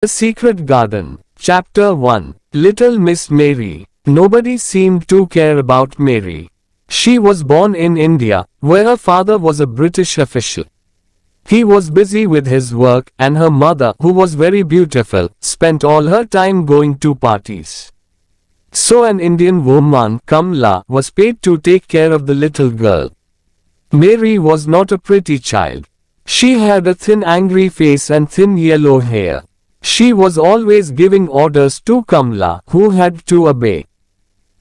The Secret Garden. Chapter 1. Little Miss Mary. Nobody seemed to care about Mary. She was born in India, where her father was a British official. He was busy with his work, and her mother, who was very beautiful, spent all her time going to parties. So an Indian woman, Kamla, was paid to take care of the little girl. Mary was not a pretty child. She had a thin angry face and thin yellow hair. She was always giving orders to Kamla, who had to obey.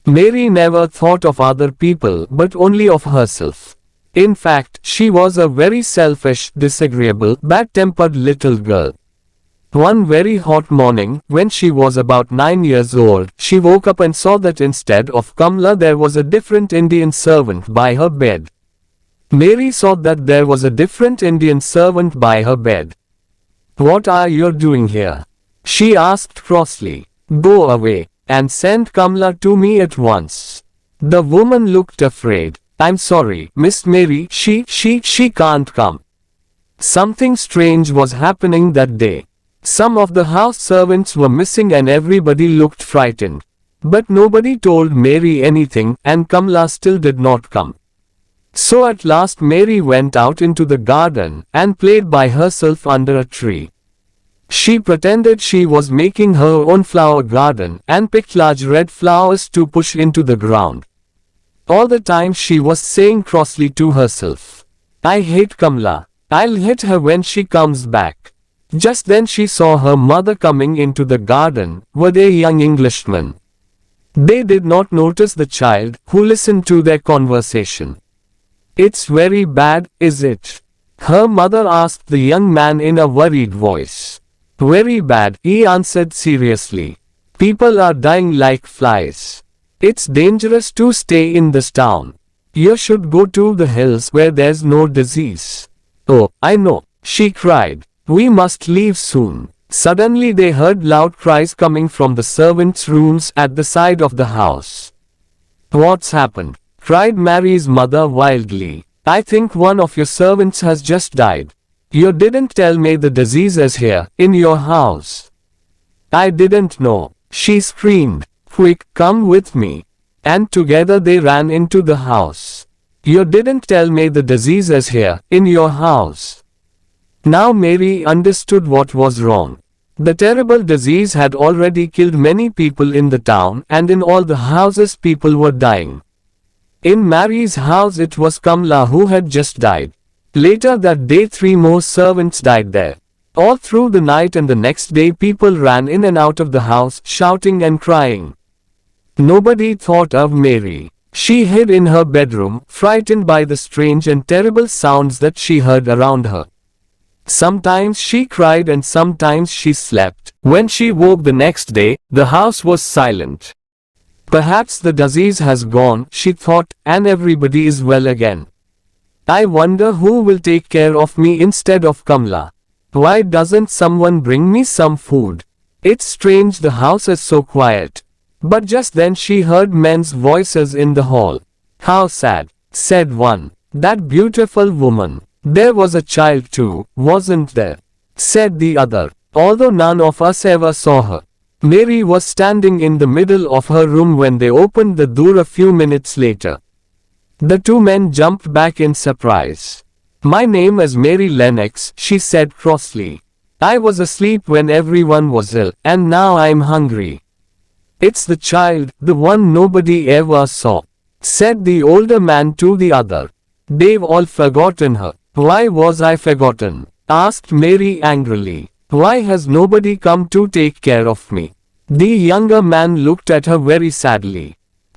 Mary never thought of other people but only of herself. In fact, she was a very selfish, disagreeable, bad-tempered little girl. One very hot morning, when she was about 9 years old, she woke up and saw that instead of Kamla there was a different Indian servant by her bed. Mary saw that there was a different Indian servant by her bed. "What are you doing here?" she asked crossly. "Go away, and send Kamla to me at once." The woman looked afraid. "I'm sorry, Miss Mary, she can't come." Something strange was happening that day. Some of the house servants were missing and everybody looked frightened. But nobody told Mary anything, and Kamla still did not come. So at last Mary went out into the garden, and played by herself under a tree. She pretended she was making her own flower garden, and picked large red flowers to push into the ground. All the time she was saying crossly to herself, "I hate Kamla. I'll hit her when she comes back." Just then she saw her mother coming into the garden, with a young Englishman. They did not notice the child, who listened to their conversation. "It's very bad, is it?" her mother asked the young man in a worried voice. "Very bad," he answered seriously. "People are dying like flies. It's dangerous to stay in this town. You should go to the hills where there's no disease." "Oh, I know," she cried. "We must leave soon." Suddenly they heard loud cries coming from the servants' rooms at the side of the house. "What's happened?" cried Mary's mother wildly. "I think one of your servants has just died. You didn't tell me the disease is here, in your house." "I didn't know," she screamed. "Quick, come with me." And together they ran into the house. "You didn't tell me the disease is here, in your house." Now Mary understood what was wrong. The terrible disease had already killed many people in the town, and in all the houses people were dying. In Mary's house it was Kamla who had just died. Later that day 3 more servants died there. All through the night and the next day people ran in and out of the house, shouting and crying. Nobody thought of Mary. She hid in her bedroom, frightened by the strange and terrible sounds that she heard around her. Sometimes she cried and sometimes she slept. When she woke the next day, the house was silent. "Perhaps the disease has gone," she thought, "and everybody is well again. I wonder who will take care of me instead of Kamla. Why doesn't someone bring me some food? It's strange the house is so quiet." But just then she heard men's voices in the hall. "How sad," said one. "That beautiful woman. There was a child too, wasn't there?" said the other. "Although none of us ever saw her." Mary was standing in the middle of her room when they opened the door a few minutes later. The 2 men jumped back in surprise. "My name is Mary Lennox," she said crossly. "I was asleep when everyone was ill, and now I'm hungry." "It's the child, the one nobody ever saw," said the older man to the other. "They've all forgotten her." "Why was I forgotten?" asked Mary angrily. "Why has nobody come to take care of me?" The younger man looked at her very sadly.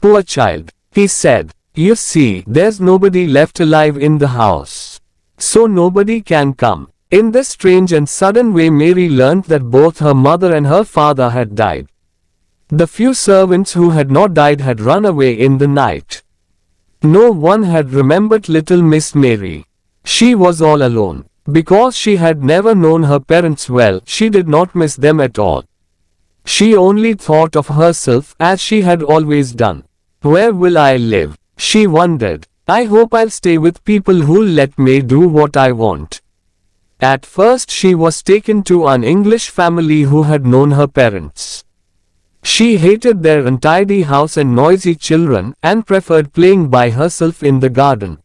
"Poor child," he said. "You see, there's nobody left alive in the house. So nobody can come." In this strange and sudden way Mary learned that both her mother and her father had died. The few servants who had not died had run away in the night. No one had remembered little Miss Mary. She was all alone. Because she had never known her parents well, she did not miss them at all. She only thought of herself, as she had always done. "Where will I live?" she wondered. "I hope I'll stay with people who'll let me do what I want." At first she was taken to an English family who had known her parents. She hated their untidy house and noisy children and preferred playing by herself in the garden.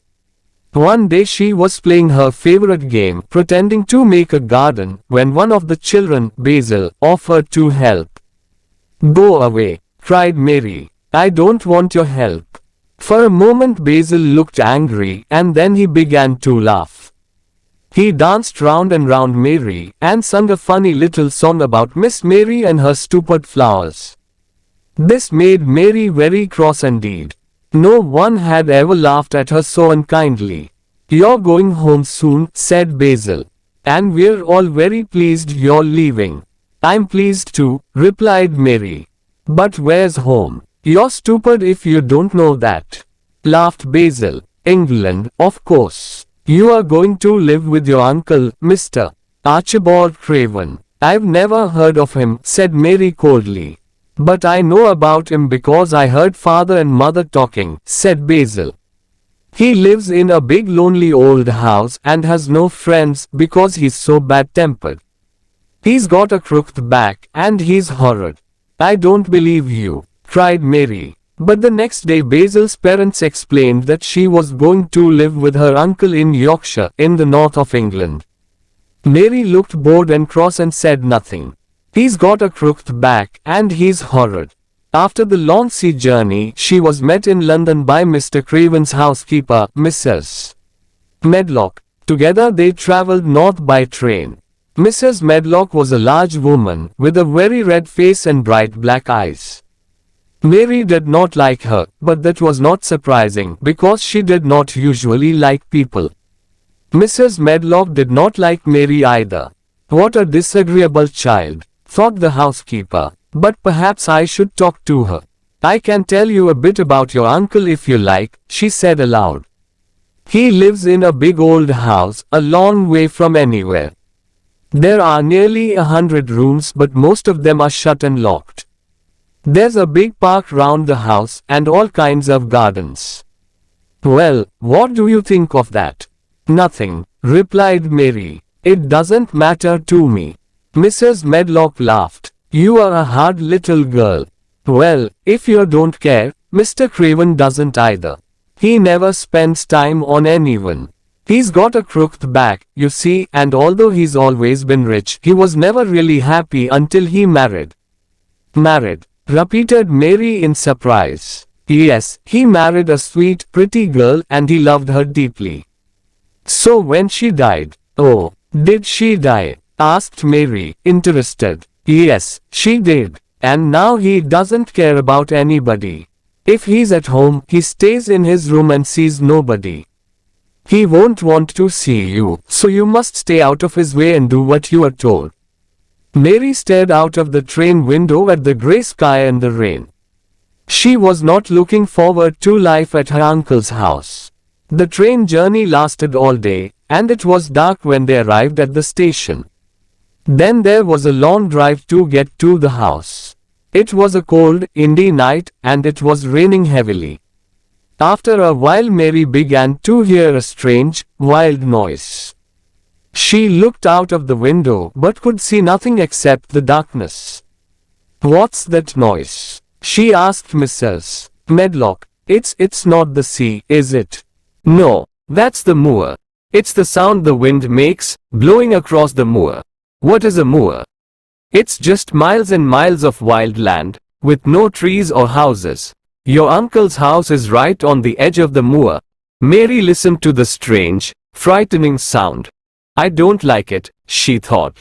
One day she was playing her favorite game, pretending to make a garden, when one of the children, Basil, offered to help. "Go away," cried Mary. "I don't want your help." For a moment Basil looked angry and then he began to laugh. He danced round and round Mary and sung a funny little song about Miss Mary and her stupid flowers. This made Mary very cross indeed. No one had ever laughed at her so unkindly. "You're going home soon," said Basil. "And we're all very pleased you're leaving." "I'm pleased too," replied Mary. "But where's home?" "You're stupid if you don't know that," laughed Basil. "England, of course. You are going to live with your uncle, Mr. Archibald Craven." "I've never heard of him," said Mary coldly. "But I know about him because I heard father and mother talking," said Basil. "He lives in a big lonely old house and has no friends because he's so bad-tempered. He's got a crooked back and he's horrid." "I don't believe you," cried Mary. But the next day Basil's parents explained that she was going to live with her uncle in Yorkshire, in the north of England. Mary looked bored and cross and said nothing. "He's got a crooked back and he's horrid." After the long sea journey, she was met in London by Mr. Craven's housekeeper, Mrs. Medlock. Together they travelled north by train. Mrs. Medlock was a large woman, with a very red face and bright black eyes. Mary did not like her, but that was not surprising, because she did not usually like people. Mrs. Medlock did not like Mary either. "What a disagreeable child," thought the housekeeper. "But perhaps I should talk to her. I can tell you a bit about your uncle if you like," she said aloud. "He lives in a big old house, a long way from anywhere. There are nearly 100 rooms, but most of them are shut and locked. There's a big park round the house, and all kinds of gardens." "Well, what do you think of that?" "Nothing," replied Mary. "It doesn't matter to me." Mrs. Medlock laughed. "You are a hard little girl." "Well, if you don't care, Mr. Craven doesn't either. He never spends time on anyone. He's got a crooked back, you see, and although he's always been rich, he was never really happy until he married." "Married?" repeated Mary in surprise. "Yes, he married a sweet, pretty girl and he loved her deeply. So when she died—" "Oh, did she die?" asked Mary, interested. "Yes, she did. And now he doesn't care about anybody. If he's at home, he stays in his room and sees nobody. He won't want to see you, so you must stay out of his way and do what you are told." Mary stared out of the train window at the grey sky and the rain. She was not looking forward to life at her uncle's house. The train journey lasted all day, and it was dark when they arrived at the station. Then there was a long drive to get to the house. It was a cold, windy night, and it was raining heavily. After a while Mary began to hear a strange, wild noise. She looked out of the window but could see nothing except the darkness. "What's that noise?" she asked Mrs. Medlock. It's not the sea, is it?" "No, that's the moor. It's the sound the wind makes, blowing across the moor." "What is a moor?" "It's just miles and miles of wild land, with no trees or houses. Your uncle's house is right on the edge of the moor." Mary listened to the strange, frightening sound. "I don't like it," she thought.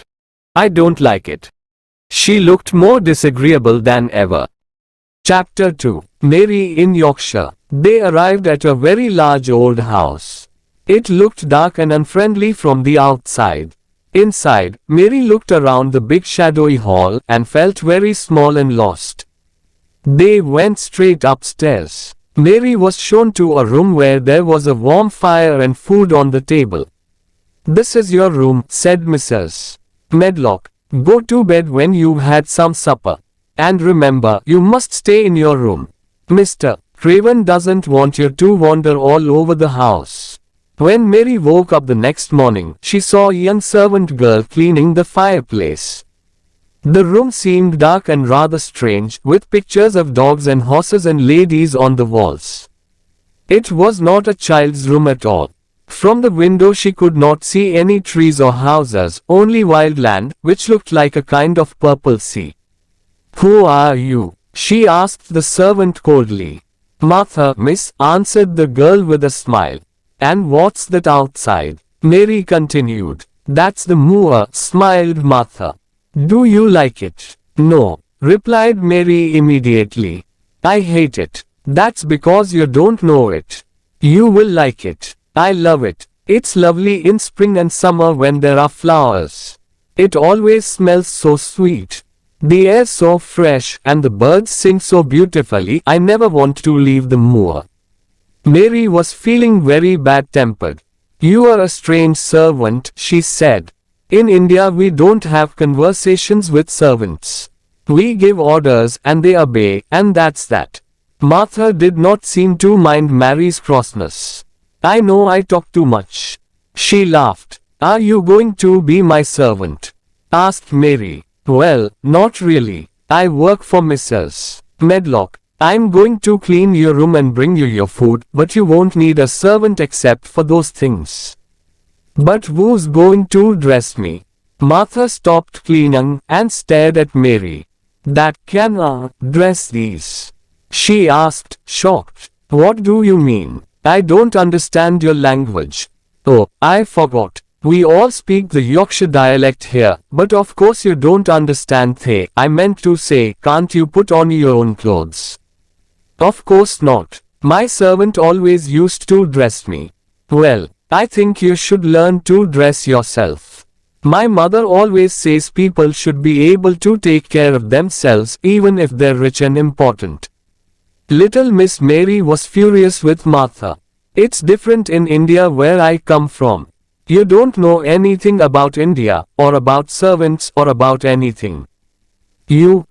"I don't like it." She looked more disagreeable than ever. Chapter 2. Mary in Yorkshire. They arrived at a very large old house. It looked dark and unfriendly from the outside. Inside, Mary looked around the big shadowy hall and felt very small and lost. They went straight upstairs. Mary was shown to a room where there was a warm fire and food on the table. "This is your room," said Mrs. Medlock. "Go to bed when you've had some supper. And remember, you must stay in your room. Mr. Craven doesn't want you to wander all over the house." When Mary woke up the next morning, she saw a young servant girl cleaning the fireplace. The room seemed dark and rather strange, with pictures of dogs and horses and ladies on the walls. It was not a child's room at all. From the window she could not see any trees or houses, only wild land, which looked like a kind of purple sea. "Who are you?" she asked the servant coldly. "Martha, miss," answered the girl with a smile. "And what's that outside?" Mary continued. "That's the moor," smiled Martha. "Do you like it?" "No," replied Mary immediately. "I hate it." "That's because you don't know it. You will like it." "I love it. It's lovely in spring and summer when there are flowers. It always smells so sweet. The air so fresh, and the birds sing so beautifully. I never want to leave the moor." Mary was feeling very bad-tempered. "You are a strange servant," she said. "In India we don't have conversations with servants. We give orders and they obey, and that's that." Martha did not seem to mind Mary's crossness. "I know I talk too much," she laughed. "Are you going to be my servant?" asked Mary. "Well, not really. I work for Mrs. Medlock. I'm going to clean your room and bring you your food, but you won't need a servant except for those things." "But who's going to dress me?" Martha stopped cleaning and stared at Mary. "That can dress these?" she asked, shocked. "What do you mean? I don't understand your language." "Oh, I forgot. We all speak the Yorkshire dialect here, but of course you don't understand they. I meant to say, can't you put on your own clothes?" "Of course not. My servant always used to dress me." "Well, I think you should learn to dress yourself. My mother always says people should be able to take care of themselves even if they're rich and important." Little Miss Mary was furious with Martha. "It's different in India where I come from. You don't know anything about India, or about servants, or about anything. You.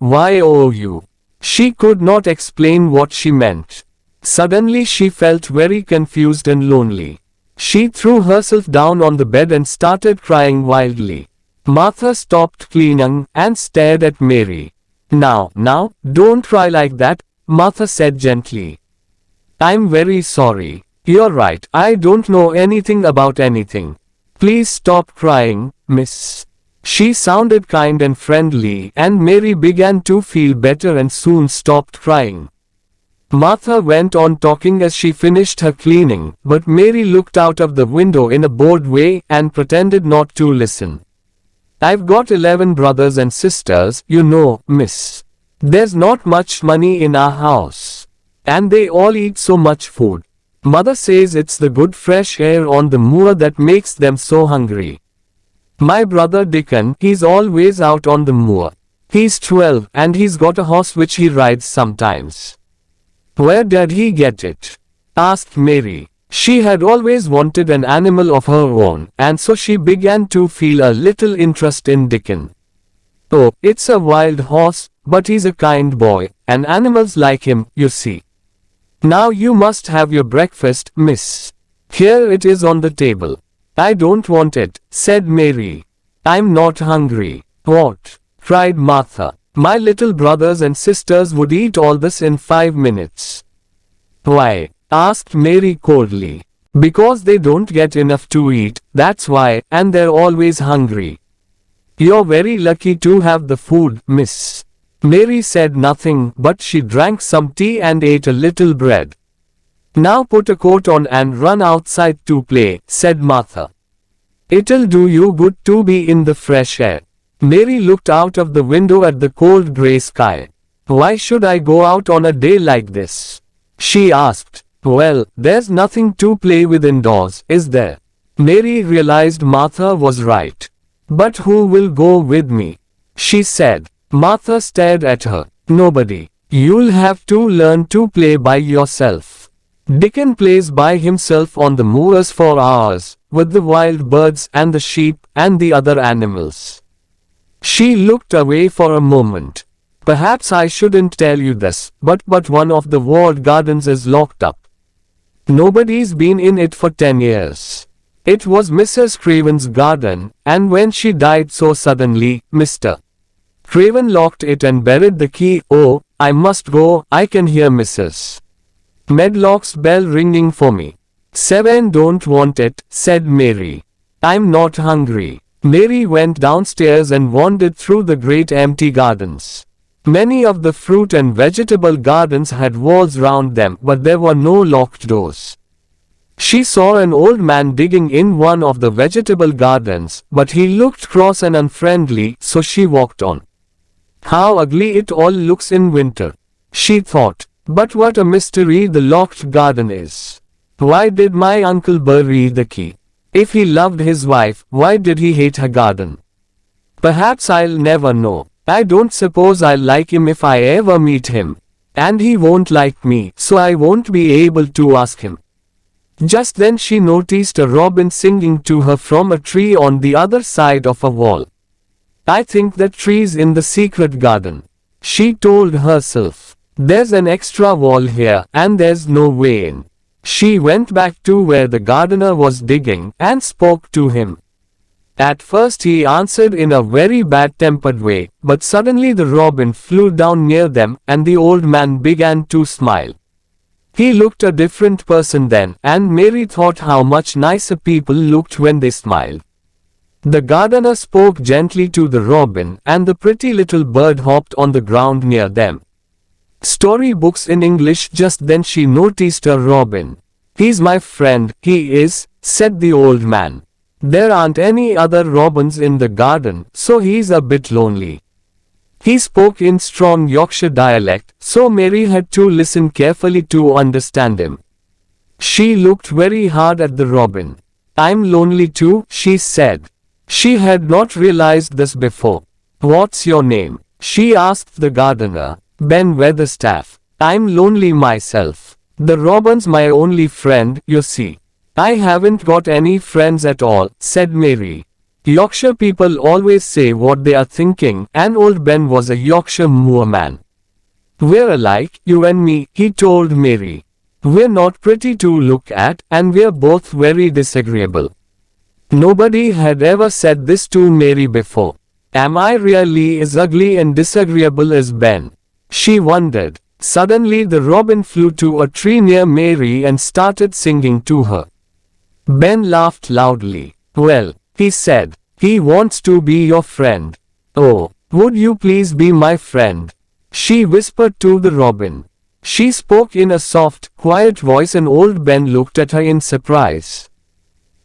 She could not explain what she meant. Suddenly she felt very confused and lonely. She threw herself down on the bed and started crying wildly. Martha stopped cleaning and stared at Mary. Now, don't cry like that," Martha said gently. "I'm very sorry. You're right, I don't know anything about anything. Please stop crying, miss." She sounded kind and friendly, and Mary began to feel better and soon stopped crying. Martha went on talking as she finished her cleaning, but Mary looked out of the window in a bored way and pretended not to listen. "I've got 11 brothers and sisters, you know, miss. There's not much money in our house. And they all eat so much food. Mother says it's the good fresh air on the moor that makes them so hungry. My brother Dickon, he's always out on the moor. He's 12 and he's got a horse which he rides sometimes." "Where did he get it?" asked Mary. She had always wanted an animal of her own, and so she began to feel a little interest in Dickon. "Oh, it's a wild horse, but he's a kind boy, and animals like him, you see. Now you must have your breakfast, miss. Here it is on the table." "I don't want it," said Mary. "I'm not hungry." "What?" cried Martha. "My little brothers and sisters would eat all this in 5 minutes." "Why?" asked Mary coldly. "Because they don't get enough to eat, that's why, and they're always hungry. You're very lucky to have the food, miss." Mary said nothing, but she drank some tea and ate a little bread. "Now put a coat on and run outside to play," said Martha. "It'll do you good to be in the fresh air." Mary looked out of the window at the cold gray sky. "Why should I go out on a day like this?" she asked. "Well, there's nothing to play with indoors, is there?" Mary realized Martha was right. "But who will go with me?" she said. Martha stared at her. "Nobody. You'll have to learn to play by yourself. Dickon plays by himself on the moors for hours, with the wild birds and the sheep and the other animals." She looked away for a moment. "Perhaps I shouldn't tell you this, but one of the walled gardens is locked up. Nobody's been in it for 10 years. It was Mrs. Craven's garden, and when she died so suddenly, Mr. Craven locked it and buried the key. Oh, I must go, I can hear Mrs. Medlock's bell ringing for me. Seven don't want it, said Mary. I'm not hungry. Mary went downstairs and wandered through the great empty gardens. Many of the fruit and vegetable gardens had walls round them, but there were no locked doors. She saw an old man digging in one of the vegetable gardens, but he looked cross and unfriendly, so she walked on. How ugly it all looks in winter, she thought. But what a mystery the locked garden is. Why did my uncle bury the key? If he loved his wife, why did he hate her garden? Perhaps I'll never know. I don't suppose I'll like him if I ever meet him. And he won't like me, so I won't be able to ask him. Just then she noticed a robin singing to her from a tree on the other side of a wall. I think that tree's in the secret garden, she told herself. There's an extra wall here, and there's no way in. She went back to where the gardener was digging, and spoke to him. At first he answered in a very bad-tempered way, but suddenly the robin flew down near them, and the old man began to smile. He looked a different person then, and Mary thought how much nicer people looked when they smiled. The gardener spoke gently to the robin, and the pretty little bird hopped on the ground near them. Storybooks in English. Just then she noticed a robin. He's my friend, he is, said the old man. There aren't any other robins in the garden, so he's a bit lonely. He spoke in strong Yorkshire dialect, so Mary had to listen carefully to understand him. She looked very hard at the robin. I'm lonely too, she said. She had not realized this before. What's your name? She asked the gardener. Ben Weatherstaff. I'm lonely myself. The robin's my only friend, you see. I haven't got any friends at all, said Mary. Yorkshire people always say what they are thinking, and old Ben was a Yorkshire moorman. We're alike, you and me, he told Mary. We're not pretty to look at, and we're both very disagreeable. Nobody had ever said this to Mary before. Am I really as ugly and disagreeable as Ben? She wondered. Suddenly the robin flew to a tree near Mary and started singing to her. Ben laughed loudly. Well, he said, he wants to be your friend. Oh, would you please be my friend? She whispered to the robin. She spoke in a soft, quiet voice and old Ben looked at her in surprise.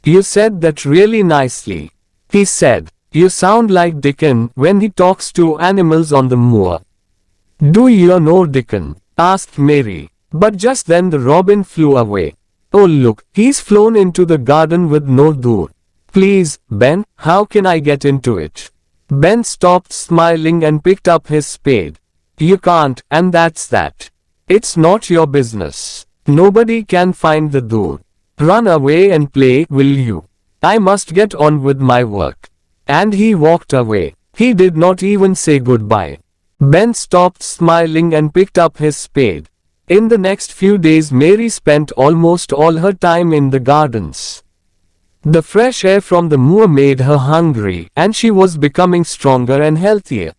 You said that really nicely, he said. You sound like Dickon when he talks to animals on the moor. Do you know Dickon? Asked Mary. But just then the robin flew away. Oh look, he's flown into the garden with no door. Please, Ben, how can I get into it? Ben stopped smiling and picked up his spade. You can't, and that's that. It's not your business. Nobody can find the door. Run away and play, will you? I must get on with my work. And he walked away. He did not even say goodbye. Ben stopped smiling and picked up his spade. In the next few days Mary spent almost all her time in the gardens. The fresh air from the moor made her hungry, and she was becoming stronger and healthier.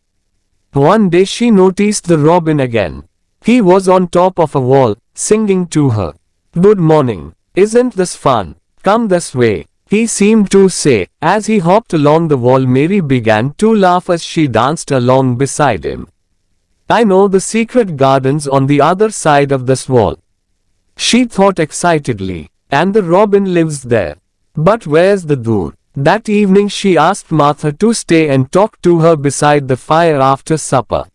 One day she noticed the robin again. He was on top of a wall, singing to her. Good morning. Isn't this fun? Come this way, he seemed to say. As he hopped along the wall, Mary began to laugh as she danced along beside him. I know the secret gardens on the other side of this wall, she thought excitedly, and the robin lives there. But where's the door? That evening she asked Martha to stay and talk to her beside the fire after supper.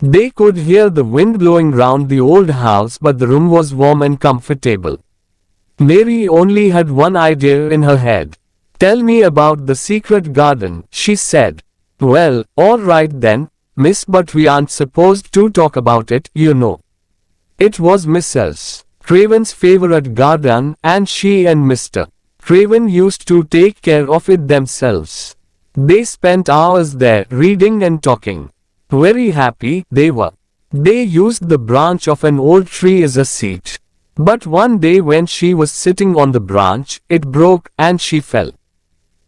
They could hear the wind blowing round the old house, but the room was warm and comfortable. Mary only had one idea in her head. Tell me about the secret garden, she said. Well, all right then, miss, but we aren't supposed to talk about it, you know. It was Mrs. Craven's favorite garden, and she and Mr. Craven used to take care of it themselves. They spent hours there reading and talking. Very happy they were. They used the branch of an old tree as a seat. But one day when she was sitting on the branch, it broke and she fell.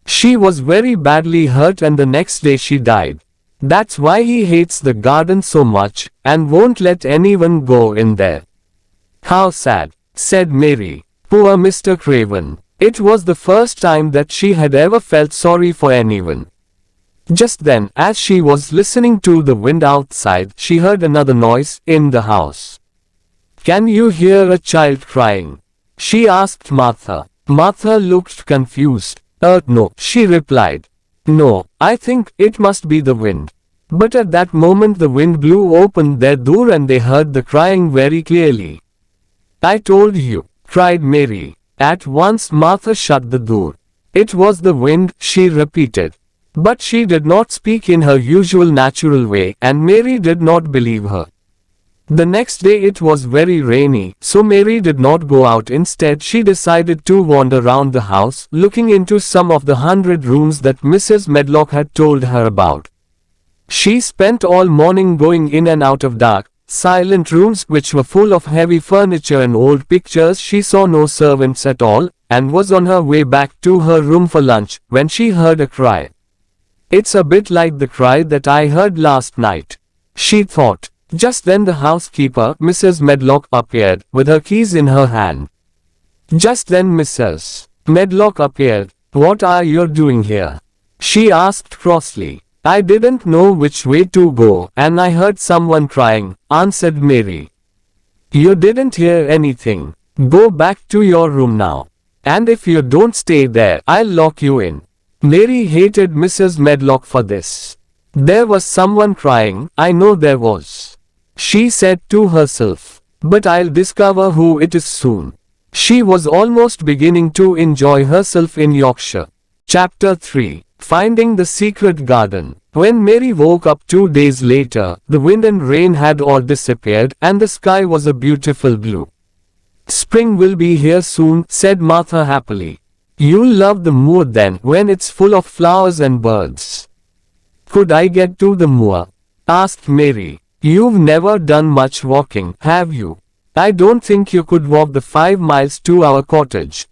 She was very badly hurt and the next day she died. That's why he hates the garden so much and won't let anyone go in there. How sad, said Mary. Poor Mr. Craven. It was the first time that she had ever felt sorry for anyone. Just then, as she was listening to the wind outside, she heard another noise in the house. Can you hear a child crying? She asked Martha. Martha looked confused. No, she replied. No, I think it must be the wind. But at that moment the wind blew open their door and they heard the crying very clearly. I told you, cried Mary. At once Martha shut the door. It was the wind, she repeated. But she did not speak in her usual natural way, and Mary did not believe her. The next day it was very rainy, so Mary did not go out. Instead, she decided to wander around the house, looking into some of the 100 rooms that Mrs. Medlock had told her about. She spent all morning going in and out of dark, silent rooms which were full of heavy furniture and old pictures. She saw no servants at all, and was on her way back to her room for lunch, when she heard a cry. It's a bit like the cry that I heard last night, she thought. Just then the housekeeper, Mrs. Medlock, appeared, with her keys in her hand. Just then Mrs. Medlock appeared. What are you doing here? She asked crossly. I didn't know which way to go, and I heard someone crying, answered Mary. You didn't hear anything. Go back to your room now. And if you don't stay there, I'll lock you in. Mary hated Mrs. Medlock for this. There was someone crying, I know there was. She said to herself. But I'll discover who it is soon. She was almost beginning to enjoy herself in Yorkshire. Chapter 3. Finding the Secret Garden. When Mary woke up 2 days later, the wind and rain had all disappeared, and the sky was a beautiful blue. Spring will be here soon, said Martha happily. You'll love the moor then, when it's full of flowers and birds. Could I get to the moor? Asked Mary. You've never done much walking, have you? I don't think you could walk the 5 miles to our cottage.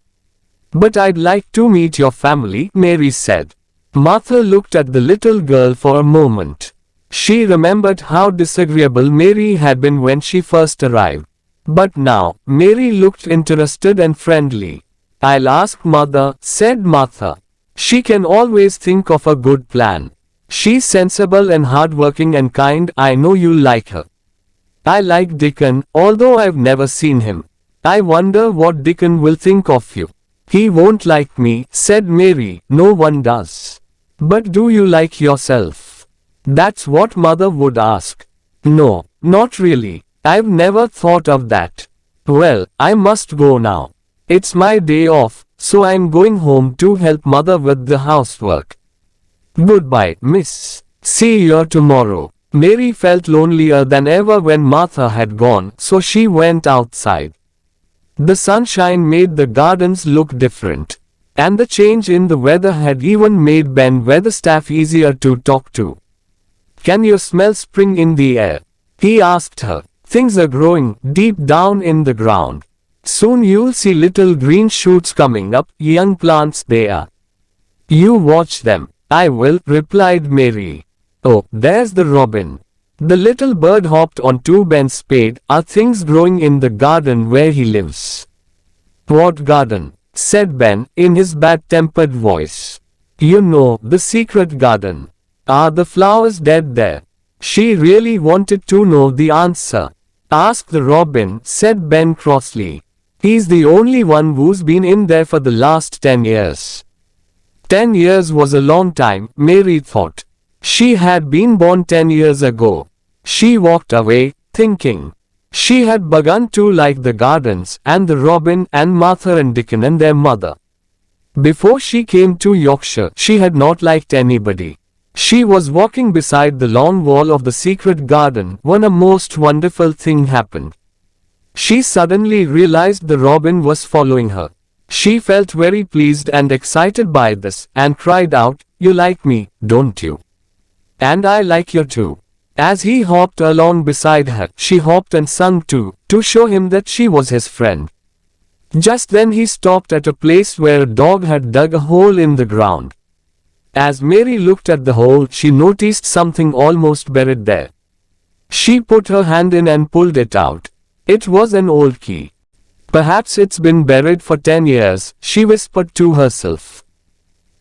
But I'd like to meet your family, Mary said. Martha looked at the little girl for a moment. She remembered how disagreeable Mary had been when she first arrived. But now, Mary looked interested and friendly. I'll ask Mother, said Martha. She can always think of a good plan. She's sensible and hardworking and kind. I know you'll like her. I like Dickon, although I've never seen him. I wonder what Dickon will think of you. He won't like me, said Mary. No one does. But do you like yourself? That's what Mother would ask. No, not really. I've never thought of that. Well, I must go now. It's my day off, so I'm going home to help Mother with the housework. Goodbye, miss. See you tomorrow. Mary felt lonelier than ever when Martha had gone, so she went outside. The sunshine made the gardens look different. And the change in the weather had even made Ben Weatherstaff easier to talk to. Can you smell spring in the air? He asked her. Things are growing deep down in the ground. Soon you'll see little green shoots coming up, young plants they are. You watch them. I will, replied Mary. Oh, there's the robin. The little bird hopped onto Ben's spade. Are things growing in the garden where he lives? What garden? Said Ben, in his bad-tempered voice. You know, the secret garden. Are the flowers dead there? She really wanted to know the answer. Ask the robin, said Ben crossly. He's the only one who's been in there for the last 10 years. 10 years was a long time, Mary thought. She had been born 10 years ago. She walked away, thinking. She had begun to like the gardens, and the robin, and Martha and Dickon and their mother. Before she came to Yorkshire, she had not liked anybody. She was walking beside the long wall of the secret garden when a most wonderful thing happened. She suddenly realized the robin was following her. She felt very pleased and excited by this, and cried out, You like me, don't you? And I like you too. As he hopped along beside her, she hopped and sung too, to show him that she was his friend. Just then he stopped at a place where a dog had dug a hole in the ground. As Mary looked at the hole, she noticed something almost buried there. She put her hand in and pulled it out. It was an old key. Perhaps it's been buried for 10 years, she whispered to herself.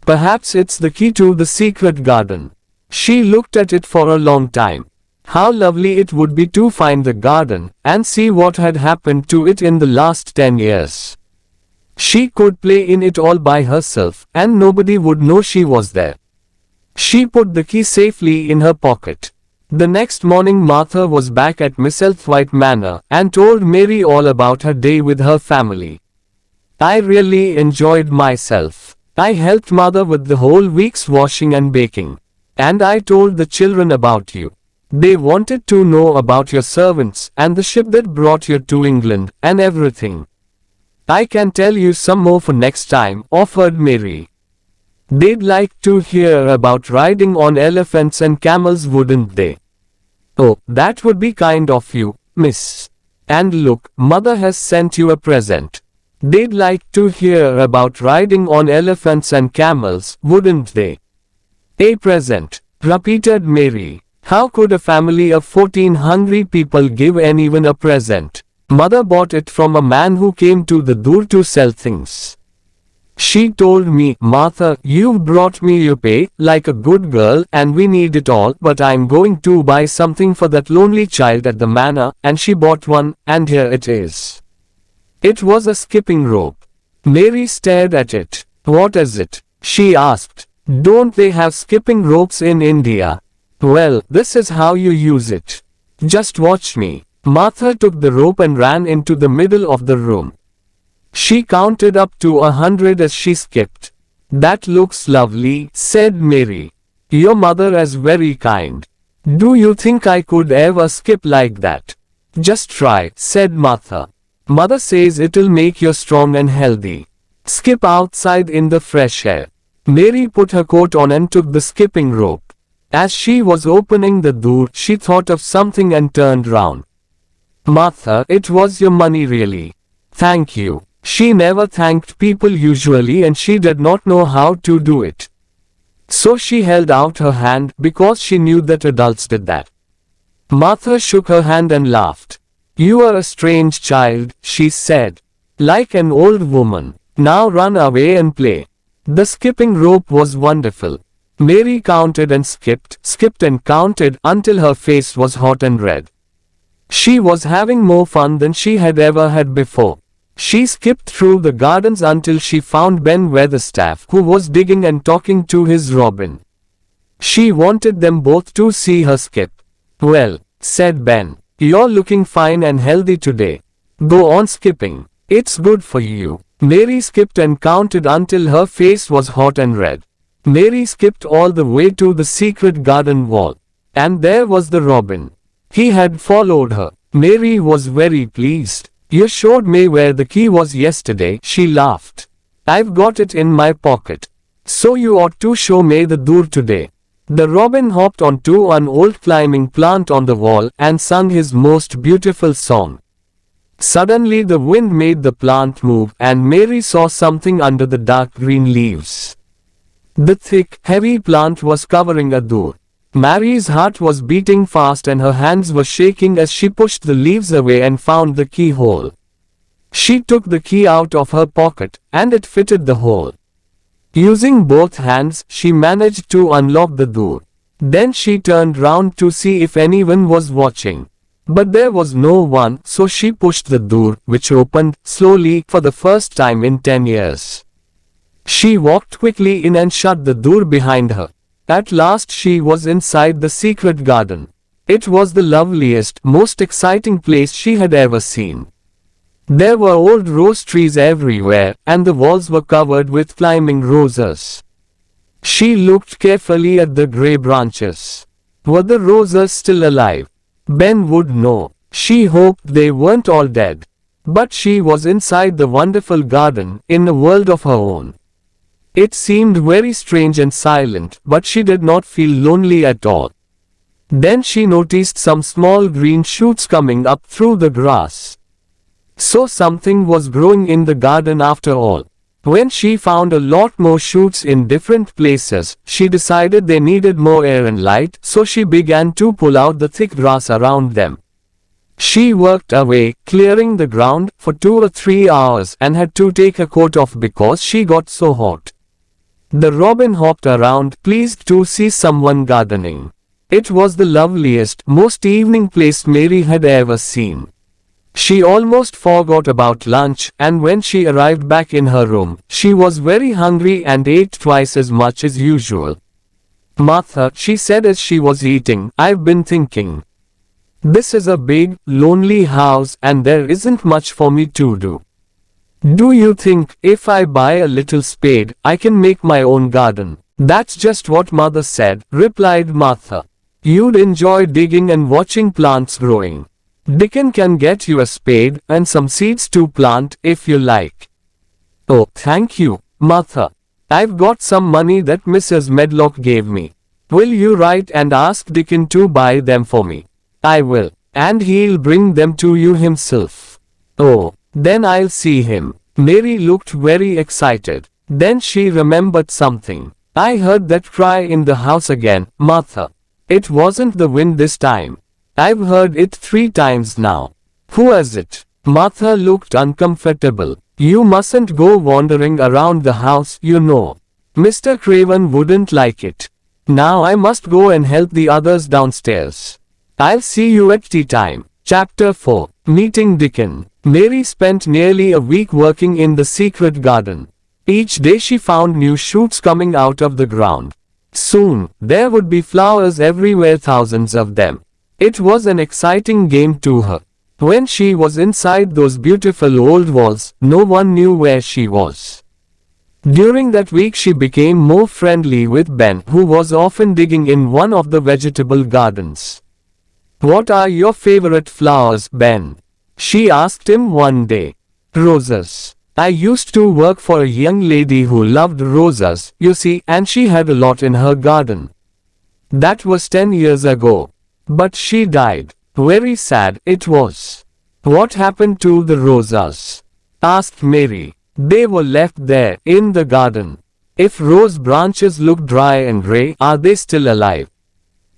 Perhaps it's the key to the secret garden. She looked at it for a long time. How lovely it would be to find the garden, and see what had happened to it in the last 10 years. She could play in it all by herself, and nobody would know she was there. She put the key safely in her pocket. The next morning Martha was back at Misselthwaite Manor, and told Mary all about her day with her family. I really enjoyed myself. I helped Mother with the whole week's washing and baking. And I told the children about you. They wanted to know about your servants, and the ship that brought you to England, and everything. I can tell you some more for next time, offered Mary. They'd like to hear about riding on elephants and camels, wouldn't they? Oh, that would be kind of you, miss. And look, Mother has sent you a present. They'd like to hear about riding on elephants and camels, wouldn't they? A present, repeated Mary. How could a family of 14 hungry people give anyone a present? Mother bought it from a man who came to the door to sell things. She told me, Martha, you've brought me your pay, like a good girl, and we need it all, but I'm going to buy something for that lonely child at the manor, and she bought one, and here it is. It was a skipping rope. Mary stared at it. What is it? She asked. Don't they have skipping ropes in India? Well, this is how you use it. Just watch me. Martha took the rope and ran into the middle of the room. She counted up to 100 as she skipped. That looks lovely, said Mary. Your mother is very kind. Do you think I could ever skip like that? Just try, said Martha. Mother says it'll make you strong and healthy. Skip outside in the fresh air. Mary put her coat on and took the skipping rope. As she was opening the door, she thought of something and turned round. Martha, it was your money really. Thank you. She never thanked people usually, and she did not know how to do it. So she held out her hand, because she knew that adults did that. Martha shook her hand and laughed. You are a strange child, she said. Like an old woman. Now run away and play. The skipping rope was wonderful. Mary counted and skipped and counted, until her face was hot and red. She was having more fun than she had ever had before. She skipped through the gardens until she found Ben Weatherstaff, who was digging and talking to his robin. She wanted them both to see her skip. Well, said Ben, you're looking fine and healthy today. Go on skipping. It's good for you. Mary skipped and counted until her face was hot and red. Mary skipped all the way to the secret garden wall. And there was the robin. He had followed her. Mary was very pleased. You showed me where the key was yesterday, she laughed. I've got it in my pocket. So you ought to show me the door today. The robin hopped onto an old climbing plant on the wall and sung his most beautiful song. Suddenly the wind made the plant move, and Mary saw something under the dark green leaves. The thick, heavy plant was covering a door. Mary's heart was beating fast and her hands were shaking as she pushed the leaves away and found the keyhole. She took the key out of her pocket, and it fitted the hole. Using both hands, she managed to unlock the door. Then she turned round to see if anyone was watching. But there was no one, so she pushed the door, which opened, slowly, for the first time in 10 years. She walked quickly in and shut the door behind her. At last she was inside the secret garden. It was the loveliest, most exciting place she had ever seen. There were old rose trees everywhere, and the walls were covered with climbing roses. She looked carefully at the grey branches. Were the roses still alive? Ben would know. She hoped they weren't all dead. But she was inside the wonderful garden, in a world of her own. It seemed very strange and silent, but she did not feel lonely at all. Then she noticed some small green shoots coming up through the grass. So something was growing in the garden after all. When she found a lot more shoots in different places, she decided they needed more air and light, so she began to pull out the thick grass around them. She worked away, clearing the ground, for 2 or 3 hours and had to take her coat off because she got so hot. The robin hopped around, pleased to see someone gardening. It was the loveliest, most evening place Mary had ever seen. She almost forgot about lunch, and when she arrived back in her room, she was very hungry and ate twice as much as usual. "Martha," she said as she was eating, "I've been thinking. This is a big, lonely house and there isn't much for me to do. Do you think, if I buy a little spade, I can make my own garden?" "That's just what Mother said," replied Martha. "You'd enjoy digging and watching plants growing. Dickon can get you a spade and some seeds to plant if you like." "Oh, thank you, Martha. I've got some money that Mrs. Medlock gave me. Will you write and ask Dickon to buy them for me?" "I will, and he'll bring them to you himself." "Oh, then I'll see him." Mary looked very excited. Then she remembered something. "I heard that cry in the house again, Martha. It wasn't the wind this time. I've heard it 3 times now." "Who is it?" Martha looked uncomfortable. "You mustn't go wandering around the house, you know. Mr. Craven wouldn't like it. Now I must go and help the others downstairs. I'll see you at tea time." Chapter 4. Meeting Dickon. Mary spent nearly a week working in the secret garden. Each day she found new shoots coming out of the ground. Soon, there would be flowers everywhere, thousands of them. It was an exciting game to her. When she was inside those beautiful old walls, no one knew where she was. During that week she became more friendly with Ben, who was often digging in one of the vegetable gardens. "What are your favorite flowers, Ben?" she asked him one day. "Roses. I used to work for a young lady who loved roses, you see, and she had a lot in her garden. That was 10 years ago. But she died. Very sad, it was." "What happened to the roses?" asked Mary. "They were left there, in the garden." "If rose branches look dry and gray, are they still alive?"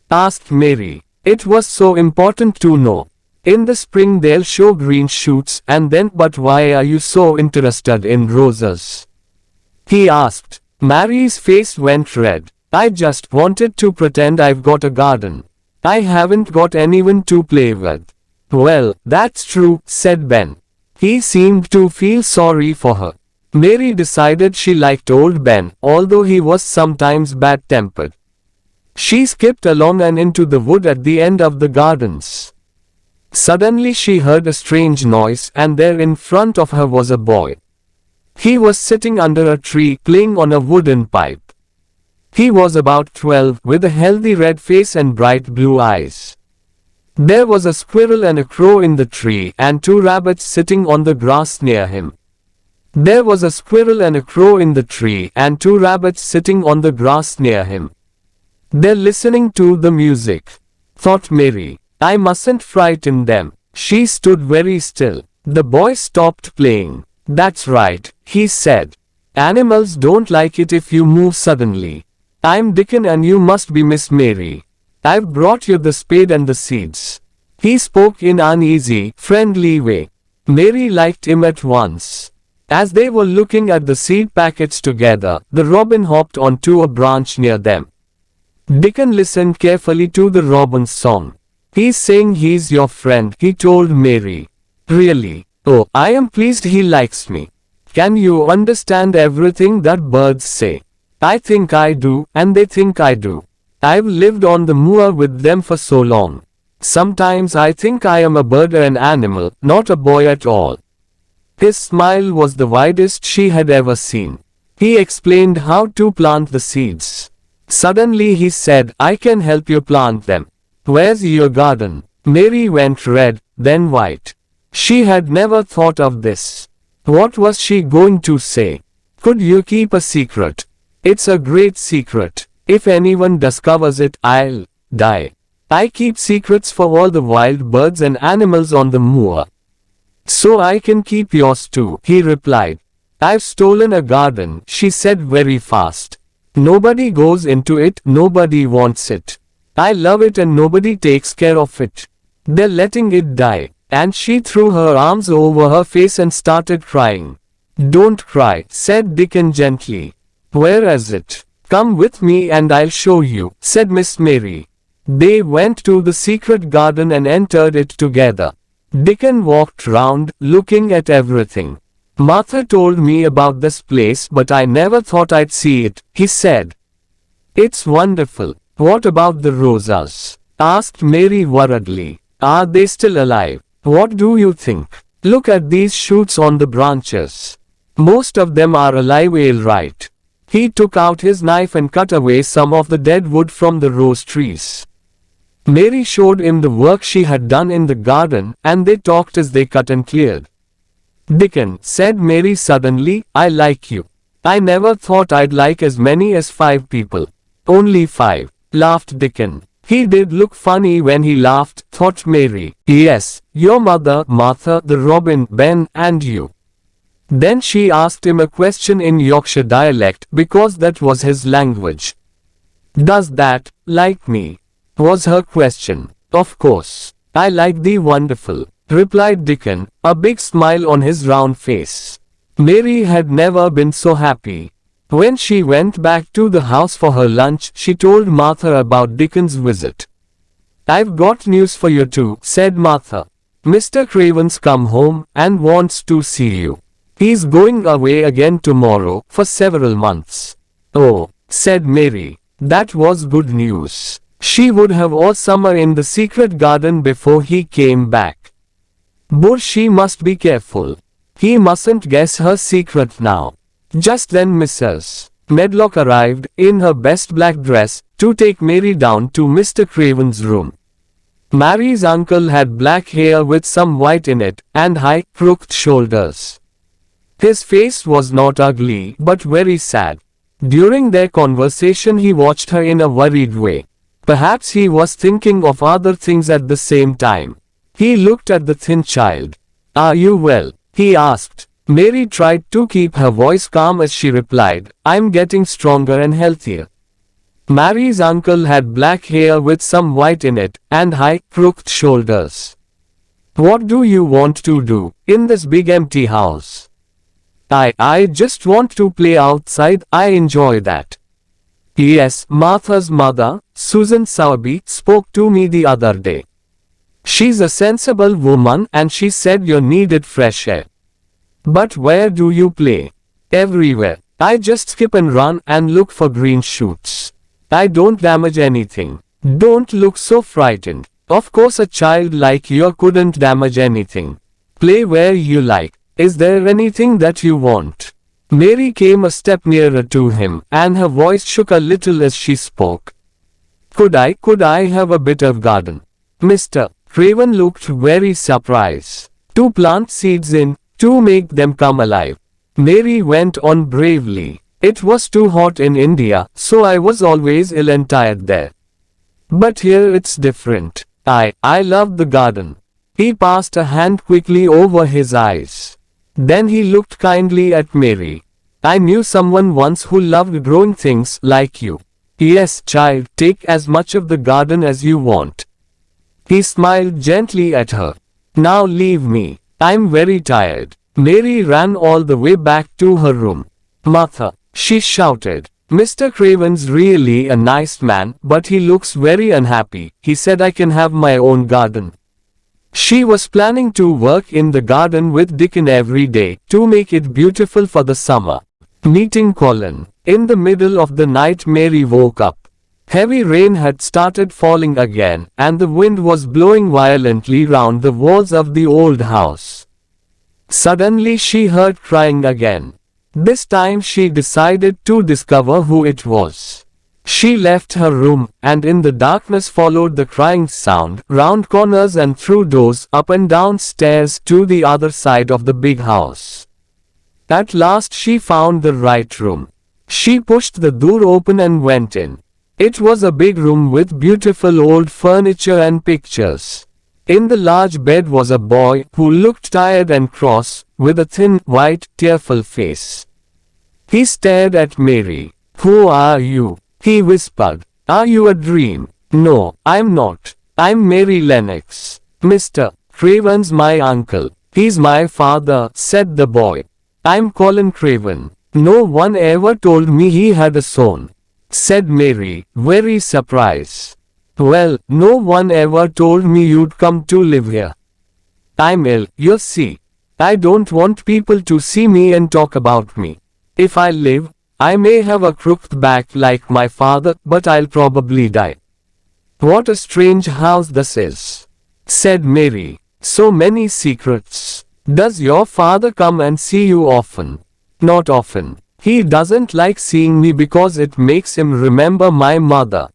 asked Mary. It was so important to know. "In the spring they'll show green shoots, and then—" "But why are you so interested in roses?" he asked. Mary's face went red. "I just wanted to pretend I've got a garden. I haven't got anyone to play with." "Well, that's true," said Ben. He seemed to feel sorry for her. Mary decided she liked old Ben, although he was sometimes bad-tempered. She skipped along and into the wood at the end of the gardens. Suddenly she heard a strange noise, and there in front of her was a boy. He was sitting under a tree, playing on a wooden pipe. He was about 12, with a healthy red face and bright blue eyes. There was a squirrel and a crow in the tree, and 2 rabbits sitting on the grass near him. There was a squirrel and a crow in the tree, and 2 rabbits sitting on the grass near him. "They're listening to the music," thought Mary. "I mustn't frighten them." She stood very still. The boy stopped playing. "That's right," he said. "Animals don't like it if you move suddenly. I'm Dickon and you must be Miss Mary. I've brought you the spade and the seeds." He spoke in an easy, friendly way. Mary liked him at once. As they were looking at the seed packets together, the robin hopped onto a branch near them. Dickon listened carefully to the robin's song. "He's saying he's your friend," he told Mary. "Really? Oh, I am pleased he likes me. Can you understand everything that birds say?" "I think I do, and they think I do. I've lived on the moor with them for so long. Sometimes I think I am a bird or an animal, not a boy at all." His smile was the widest she had ever seen. He explained how to plant the seeds. Suddenly he said, "I can help you plant them. Where's your garden?" Mary went red, then white. She had never thought of this. What was she going to say? "Could you keep a secret?" "It's a great secret. If anyone discovers it, I'll die." I keep secrets for all the wild birds and animals on the moor. So I can keep yours too, he replied. I've stolen a garden, she said very fast. Nobody goes into it, nobody wants it. I love it and nobody takes care of it. They're letting it die. And she threw her arms over her face and started crying. Don't cry, said Dickon gently. Where is it? Come with me and I'll show you, said Miss Mary. They went to the secret garden and entered it together. Dickon walked round, looking at everything. Martha told me about this place but I never thought I'd see it, he said. It's wonderful. What about the roses? Asked Mary worriedly. Are they still alive? What do you think? Look at these shoots on the branches. Most of them are alive, all right. He took out his knife and cut away some of the dead wood from the rose trees. Mary showed him the work she had done in the garden, and they talked as they cut and cleared. Dickon, said Mary suddenly, I like you. I never thought I'd like as many as 5 people. Only 5, laughed Dickon. He did look funny when he laughed, thought Mary. Yes, your mother, Martha, the robin, Ben, and you. Then she asked him a question in Yorkshire dialect because that was his language. Does that, like me? Was her question. Of course. I like thee wonderful, replied Dickon, a big smile on his round face. Mary had never been so happy. When she went back to the house for her lunch, she told Martha about Dickon's visit. I've got news for you too, said Martha. Mr. Craven's come home and wants to see you. He's going away again tomorrow for several months. Oh, said Mary. That was good news. She would have all summer in the secret garden before he came back. But she must be careful. He mustn't guess her secret now. Just then Mrs. Medlock arrived, in her best black dress, to take Mary down to Mr. Craven's room. Mary's uncle had black hair with some white in it, and high, crooked shoulders. His face was not ugly, but very sad. During their conversation he watched her in a worried way. Perhaps he was thinking of other things at the same time. He looked at the thin child. Are you well? He asked. Mary tried to keep her voice calm as she replied, I'm getting stronger and healthier. Mary's uncle had black hair with some white in it, and high, crooked shoulders. What do you want to do, in this big empty house? I just want to play outside, I enjoy that. Yes, Martha's mother, Susan Sowerby, spoke to me the other day. She's a sensible woman and she said you needed fresh air. But where do you play? Everywhere. I just skip and run and look for green shoots. I don't damage anything. Don't look so frightened. Of course a child like you couldn't damage anything. Play where you like. Is there anything that you want? Mary came a step nearer to him, and her voice shook a little as she spoke. Could I have a bit of garden? Mr. Craven looked very surprised. To plant seeds in, to make them come alive. Mary went on bravely. It was too hot in India, so I was always ill and tired there. But here it's different. I love the garden. He passed a hand quickly over his eyes. Then he looked kindly at Mary. I knew someone once who loved growing things like you. Yes, child, take as much of the garden as you want. He smiled gently at her. Now leave me. I'm very tired. Mary ran all the way back to her room. Martha, she shouted. Mr. Craven's really a nice man, but he looks very unhappy. He said I can have my own garden. She was planning to work in the garden with Dickon every day, to make it beautiful for the summer. Meeting Colin. In the middle of the night Mary woke up. Heavy rain had started falling again, and the wind was blowing violently round the walls of the old house. Suddenly she heard crying again. This time she decided to discover who it was. She left her room, and in the darkness followed the crying sound, round corners and through doors, up and down stairs to the other side of the big house. At last she found the right room. She pushed the door open and went in. It was a big room with beautiful old furniture and pictures. In the large bed was a boy who looked tired and cross, with a thin, white, tearful face. He stared at Mary. "Who are you?" he whispered. "Are you a dream?" "No, I'm not. I'm Mary Lennox. Mr. Craven's my uncle. He's my father," said the boy. "I'm Colin Craven. No one ever told me he had a son," said Mary, very surprised. "Well, no one ever told me you'd come to live here. I'm ill, you see. I don't want people to see me and talk about me. If I live, I may have a crooked back like my father, but I'll probably die." "What a strange house this is," said Mary. "So many secrets. Does your father come and see you often?" "Not often. He doesn't like seeing me because it makes him remember my mother.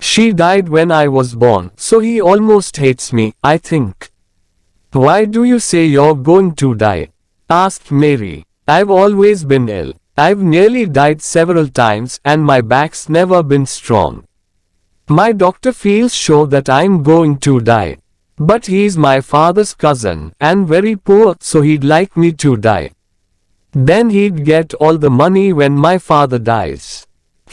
She died when I was born, so he almost hates me, I think." "Why do you say you're going to die?" asked Mary. "I've always been ill. I've nearly died several times and my back's never been strong. My doctor feels sure that I'm going to die. But he's my father's cousin and very poor, so he'd like me to die. Then he'd get all the money when my father dies.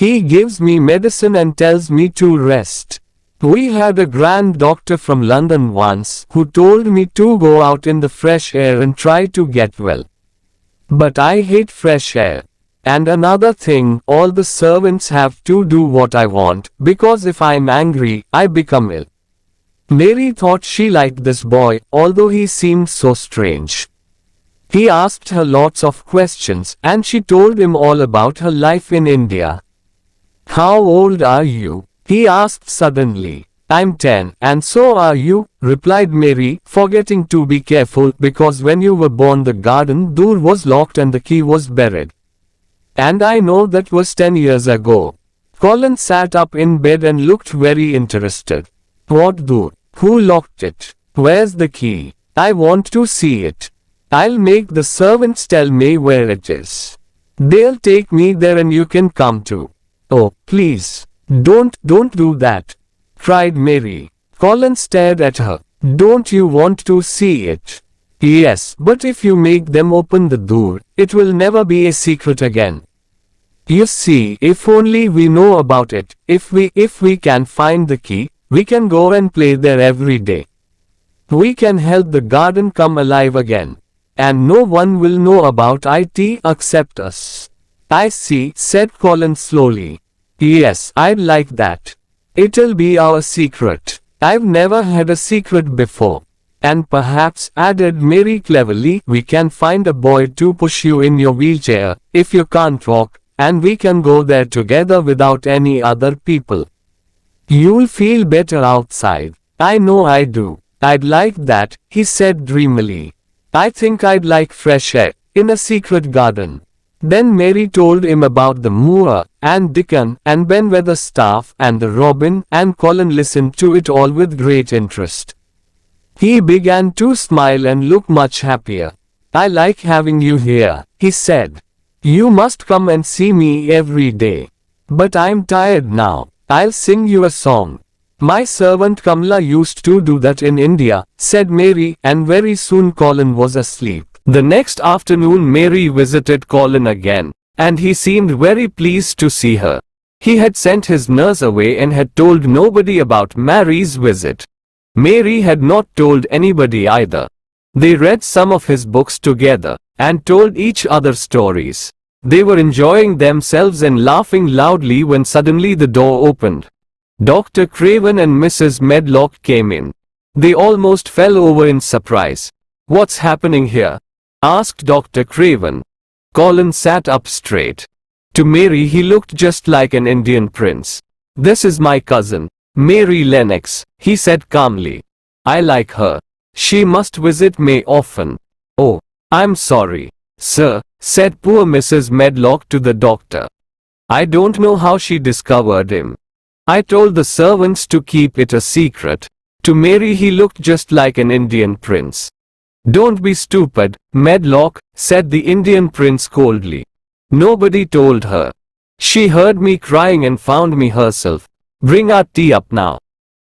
He gives me medicine and tells me to rest. We had a grand doctor from London once who told me to go out in the fresh air and try to get well. But I hate fresh air. And another thing, all the servants have to do what I want, because if I'm angry, I become ill." Mary thought she liked this boy, although he seemed so strange. He asked her lots of questions, and she told him all about her life in India. "How old are you?" he asked suddenly. "I'm 10, and so are you," replied Mary, forgetting to be careful because when you were born the garden door was locked and the key was buried. "And I know that was 10 years ago." Colin sat up in bed and looked very interested. "What door? Who locked it? Where's the key? I want to see it. I'll make the servants tell me where it is. They'll take me there and you can come too." "Oh, please. Don't do that," cried Mary. Colin stared at her. "Don't you want to see it?" "Yes, but if you make them open the door, it will never be a secret again. You see, if only we know about it, if we can find the key, we can go and play there every day. We can help the garden come alive again. And no one will know about it except us." "I see," said Colin slowly. "Yes, I'd like that. It'll be our secret. I've never had a secret before. And perhaps," added Mary cleverly, "we can find a boy to push you in your wheelchair, if you can't walk, and we can go there together without any other people. You'll feel better outside." "I know I do. I'd like that," he said dreamily. "I think I'd like fresh air, in a secret garden." Then Mary told him about the moor, and Dickon, and Ben Weatherstaff, and the robin, and Colin listened to it all with great interest. He began to smile and look much happier. "I like having you here," he said. "You must come and see me every day. But I'm tired now. I'll sing you a song." "My servant Kamla used to do that in India," said Mary, and very soon Colin was asleep. The next afternoon Mary visited Colin again, and he seemed very pleased to see her. He had sent his nurse away and had told nobody about Mary's visit. Mary had not told anybody either. They read some of his books together, and told each other stories. They were enjoying themselves and laughing loudly when suddenly the door opened. Dr. Craven and Mrs. Medlock came in. They almost fell over in surprise. "What's happening here?" asked Dr. Craven. Colin sat up straight. To Mary he looked just like an Indian prince. "This is my cousin, Mary Lennox," he said calmly. "I like her. She must visit me often." "Oh, I'm sorry, sir," said poor Mrs. Medlock to the doctor. "I don't know how she discovered him. I told the servants to keep it a secret." To Mary he looked just like an Indian prince. "Don't be stupid, Medlock," said the Indian prince coldly. "Nobody told her. She heard me crying and found me herself. Bring our tea up now.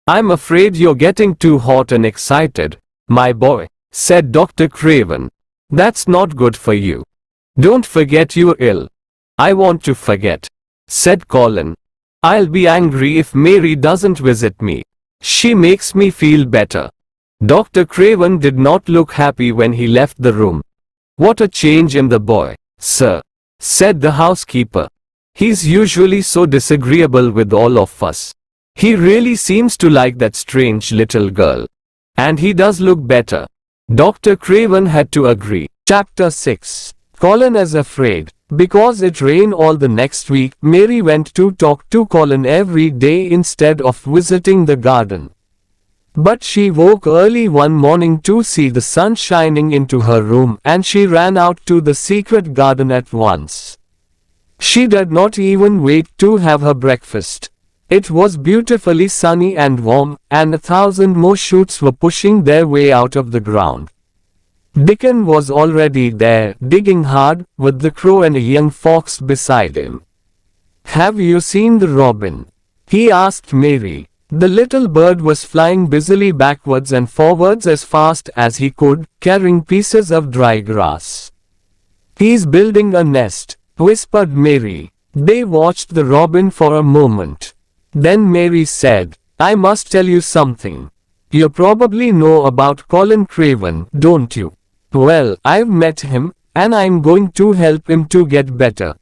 I'm afraid you're getting too hot and excited, my boy, said Dr. Craven. That's not good for you. Don't forget you're ill. I want to forget, said Colin. I'll be angry if Mary doesn't visit me. She makes me feel better. Dr. Craven did not look happy when he left the room. What a change in the boy, sir, said the housekeeper. He's usually so disagreeable with all of us. He really seems to like that strange little girl. And he does look better. Dr. Craven had to agree. Chapter 6. Colin is afraid. Because it rained all the next week, Mary went to talk to Colin every day instead of visiting the garden. But she woke early one morning to see the sun shining into her room, and she ran out to the secret garden at once. She did not even wait to have her breakfast. It was beautifully sunny and warm, and 1,000 more shoots were pushing their way out of the ground. Dickon was already there, digging hard, with the crow and a young fox beside him. "Have you seen the robin?" he asked Mary. The little bird was flying busily backwards and forwards as fast as he could, carrying pieces of dry grass. "He's building a nest," whispered Mary. They watched the robin for a moment. Then Mary said, "I must tell you something. You probably know about Colin Craven, don't you? Well, I've met him, and I'm going to help him to get better."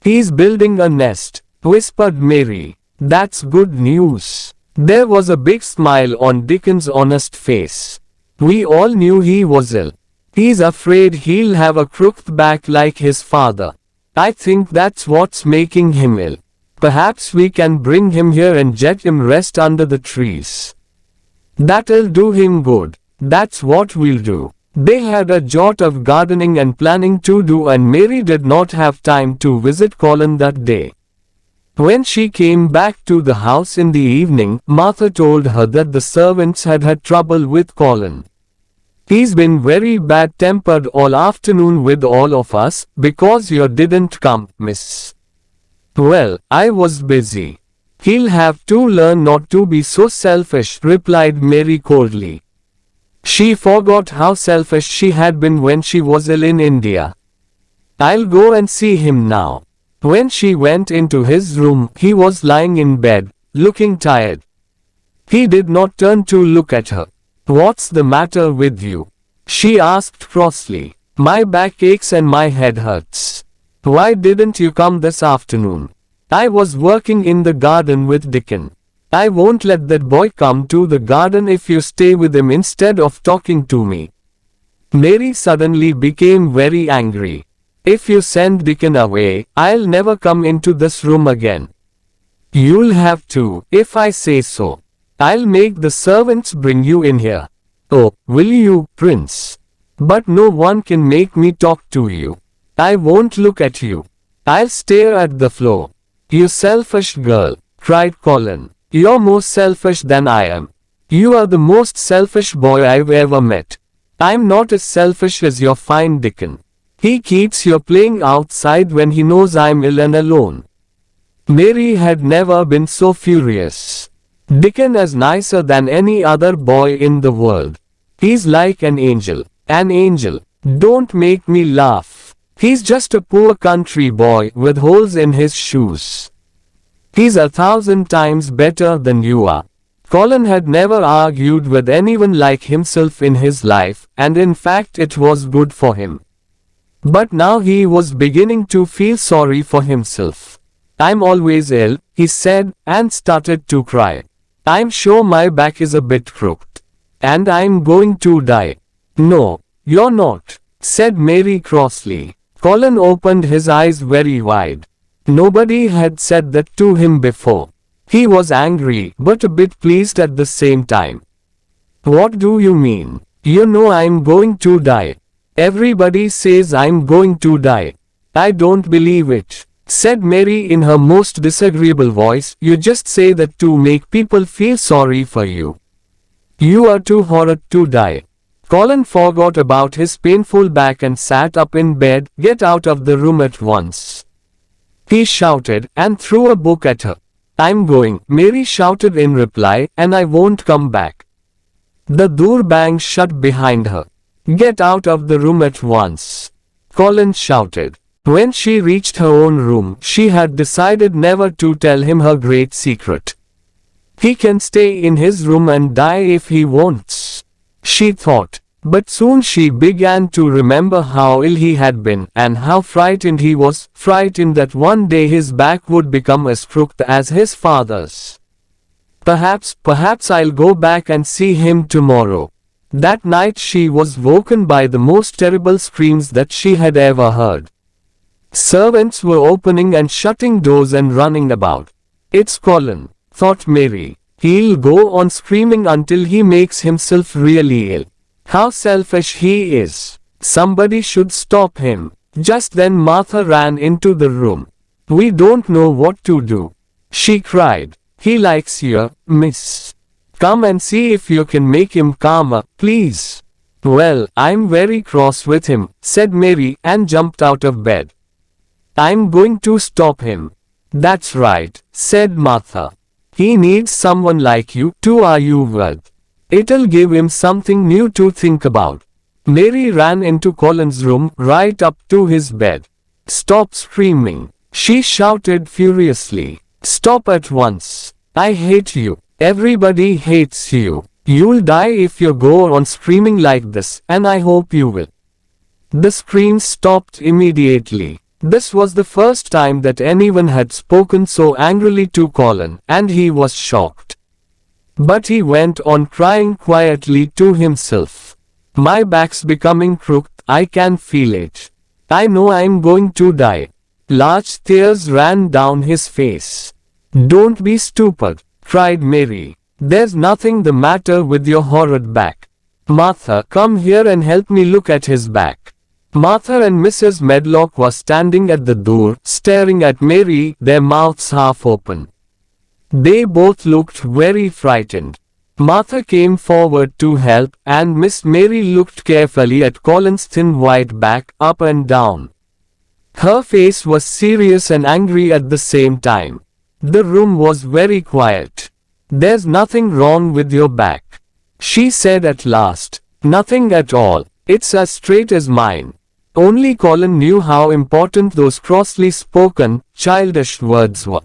"He's building a nest," whispered Mary. "That's good news." There was a big smile on Dickon's honest face. "We all knew he was ill. He's afraid he'll have a crooked back like his father. I think that's what's making him ill. Perhaps we can bring him here and let him rest under the trees. That'll do him good. That's what we'll do." They had a lot of gardening and planning to do, and Mary did not have time to visit Colin that day. When she came back to the house in the evening, Martha told her that the servants had had trouble with Colin. "He's been very bad-tempered all afternoon with all of us, because you didn't come, miss." "Well, I was busy. He'll have to learn not to be so selfish," replied Mary coldly. She forgot how selfish she had been when she was ill in India. "I'll go and see him now." When she went into his room, he was lying in bed, looking tired. He did not turn to look at her. "What's the matter with you?" she asked crossly. "My back aches and my head hurts." "Why didn't you come this afternoon?" "I was working in the garden with Dickon." "I won't let that boy come to the garden if you stay with him instead of talking to me." Mary suddenly became very angry. "If you send Dickon away, I'll never come into this room again." "You'll have to, if I say so. I'll make the servants bring you in here." "Oh, will you, Prince? But no one can make me talk to you. I won't look at you. I'll stare at the floor." "You selfish girl," cried Colin. "You're more selfish than I am. You are the most selfish boy I've ever met. I'm not as selfish as your fine Dickon. He keeps you playing outside when he knows I'm ill and alone." Mary had never been so furious. "Dickon is nicer than any other boy in the world. He's like an angel. An angel. Don't make me laugh. He's just a poor country boy with holes in his shoes. He's 1,000 times better than you are." Colin had never argued with anyone like himself in his life, and in fact it was good for him. But now he was beginning to feel sorry for himself. "I'm always ill," he said, and started to cry. "I'm sure my back is a bit crooked. And I'm going to die." "No, you're not," said Mary crossly. Colin opened his eyes very wide. Nobody had said that to him before. He was angry, but a bit pleased at the same time. "What do you mean? You know I'm going to die. Everybody says I'm going to die." "I don't believe it," said Mary in her most disagreeable voice. "You just say that to make people feel sorry for you. You are too horrid to die." Colin forgot about his painful back and sat up in bed. "Get out of the room at once." he shouted, and threw a book at her. I'm going, Mary shouted in reply, and I won't come back. The door banged shut behind her. Get out of the room at once, Colin shouted. When she reached her own room, she had decided never to tell him her great secret. He can stay in his room and die if he wants, she thought. But soon she began to remember how ill he had been, and how frightened he was, frightened that one day his back would become as crooked as his father's. Perhaps I'll go back and see him tomorrow. That night she was woken by the most terrible screams that she had ever heard. Servants were opening and shutting doors and running about. It's Colin, thought Mary. He'll go on screaming until he makes himself really ill. How selfish he is. Somebody should stop him. Just then Martha ran into the room. We don't know what to do, she cried. He likes you, miss. Come and see if you can make him calmer, please. Well, I'm very cross with him, said Mary, and jumped out of bed. I'm going to stop him. That's right, said Martha. He needs someone like you to argue with. It'll give him something new to think about. Mary ran into Colin's room, right up to his bed. Stop screaming, she shouted furiously. Stop at once. I hate you. Everybody hates you. You'll die if you go on screaming like this, and I hope you will. The screams stopped immediately. This was the first time that anyone had spoken so angrily to Colin, and he was shocked. But he went on crying quietly to himself. My back's becoming crooked, I can feel it. I know I'm going to die. Large tears ran down his face. Don't be stupid, cried Mary. There's nothing the matter with your horrid back. Martha, come here and help me look at his back. Martha and Mrs. Medlock were standing at the door, staring at Mary, their mouths half open. They both looked very frightened. Martha came forward to help, and Miss Mary looked carefully at Colin's thin white back, up and down. Her face was serious and angry at the same time. The room was very quiet. There's nothing wrong with your back, she said at last. Nothing at all. It's as straight as mine. Only Colin knew how important those crossly spoken, childish words were.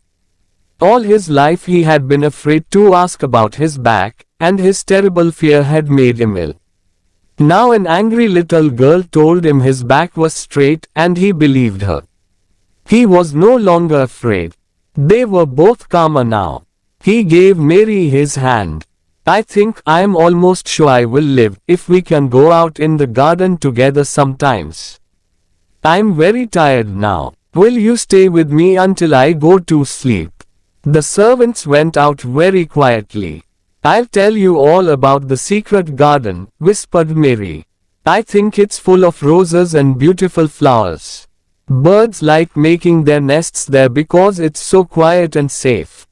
All his life he had been afraid to ask about his back, and his terrible fear had made him ill. Now an angry little girl told him his back was straight, and he believed her. He was no longer afraid. They were both calmer now. He gave Mary his hand. I think I'm almost sure I will live if we can go out in the garden together sometimes. I'm very tired now. Will you stay with me until I go to sleep? The servants went out very quietly. I'll tell you all about the secret garden, whispered Mary. I think it's full of roses and beautiful flowers. Birds like making their nests there because it's so quiet and safe.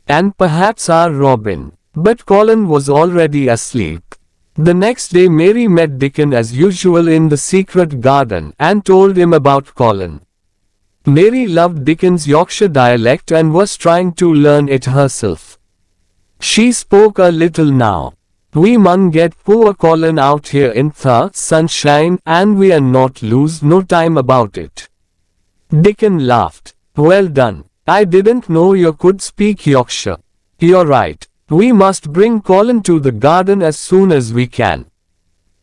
And perhaps our Robin. But Colin was already asleep. The next day Mary met Dickon as usual in the secret garden and told him about Colin. Mary loved Dickon's Yorkshire dialect and was trying to learn it herself. She spoke a little now. We mun get poor Colin out here in the sunshine, and we are not lose no time about it. Dickon laughed. Well done. I didn't know you could speak Yorkshire. You're right. We must bring Colin to the garden as soon as we can.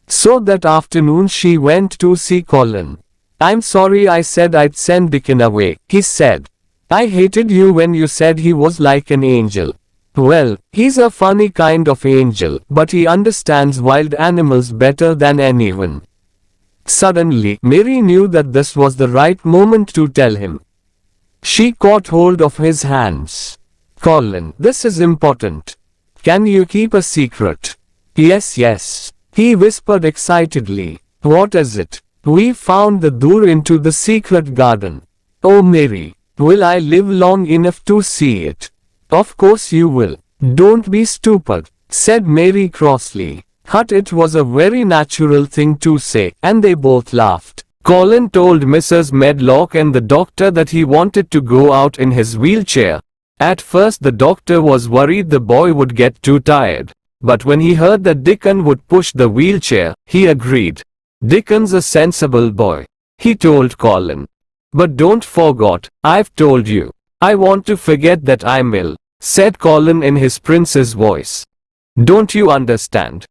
So that afternoon she went to see Colin. I'm sorry I said I'd send Dickon away, he said. I hated you when you said he was like an angel. Well, he's a funny kind of angel, but he understands wild animals better than anyone. Suddenly, Mary knew that this was the right moment to tell him. She caught hold of his hands. Colin, this is important. Can you keep a secret? Yes, he whispered excitedly. What is it? We found the door into the secret garden. Oh Mary, will I live long enough to see it? Of course you will. Don't be stupid, said Mary crossly. It was a very natural thing to say, and they both laughed. Colin told Mrs. Medlock and the doctor that he wanted to go out in his wheelchair. At first the doctor was worried the boy would get too tired, but when he heard that Dickon would push the wheelchair, he agreed. "Dickon's a sensible boy," he told Colin. "But don't forget, I've told you. I want to forget that I'm ill," said Colin in his prince's voice. "Don't you understand?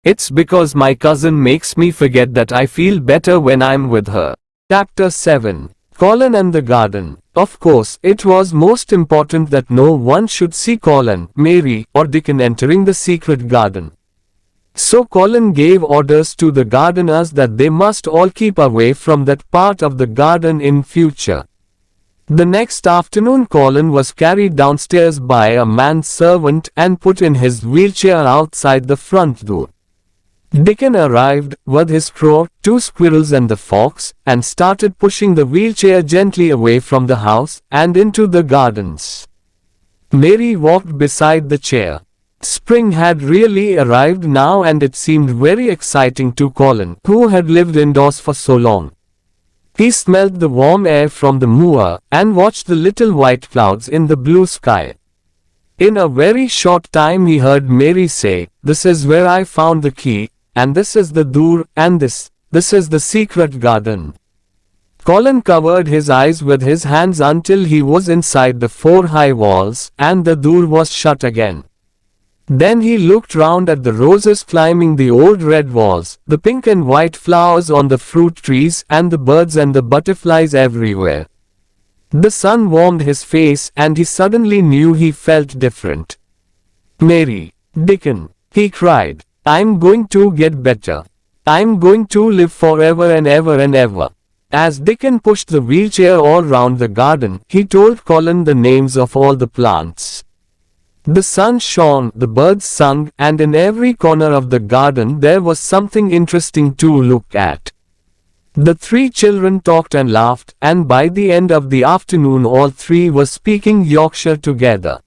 It's because my cousin makes me forget that I feel better when I'm with her." Chapter 7. Colin and the Garden. Of course, it was most important that no one should see Colin, Mary, or Dickon entering the secret garden. So Colin gave orders to the gardeners that they must all keep away from that part of the garden in future. The next afternoon Colin was carried downstairs by a manservant and put in his wheelchair outside the front door. Dickon arrived, with his crow, 2 squirrels and the fox, and started pushing the wheelchair gently away from the house and into the gardens. Mary walked beside the chair. Spring had really arrived now and it seemed very exciting to Colin, who had lived indoors for so long. He smelled the warm air from the moor and watched the little white clouds in the blue sky. In a very short time he heard Mary say, "This is where I found the key, and this is the door, and this is the secret garden." Colin covered his eyes with his hands until he was inside the 4 high walls, and the door was shut again. Then he looked round at the roses climbing the old red walls, the pink and white flowers on the fruit trees, and the birds and the butterflies everywhere. The sun warmed his face and he suddenly knew he felt different. "Mary, Dickon," he cried, "I'm going to get better. I'm going to live forever and ever and ever." As Dickon pushed the wheelchair all round the garden, he told Colin the names of all the plants. The sun shone, the birds sung, and in every corner of the garden there was something interesting to look at. The 3 children talked and laughed, and by the end of the afternoon all 3 were speaking Yorkshire together.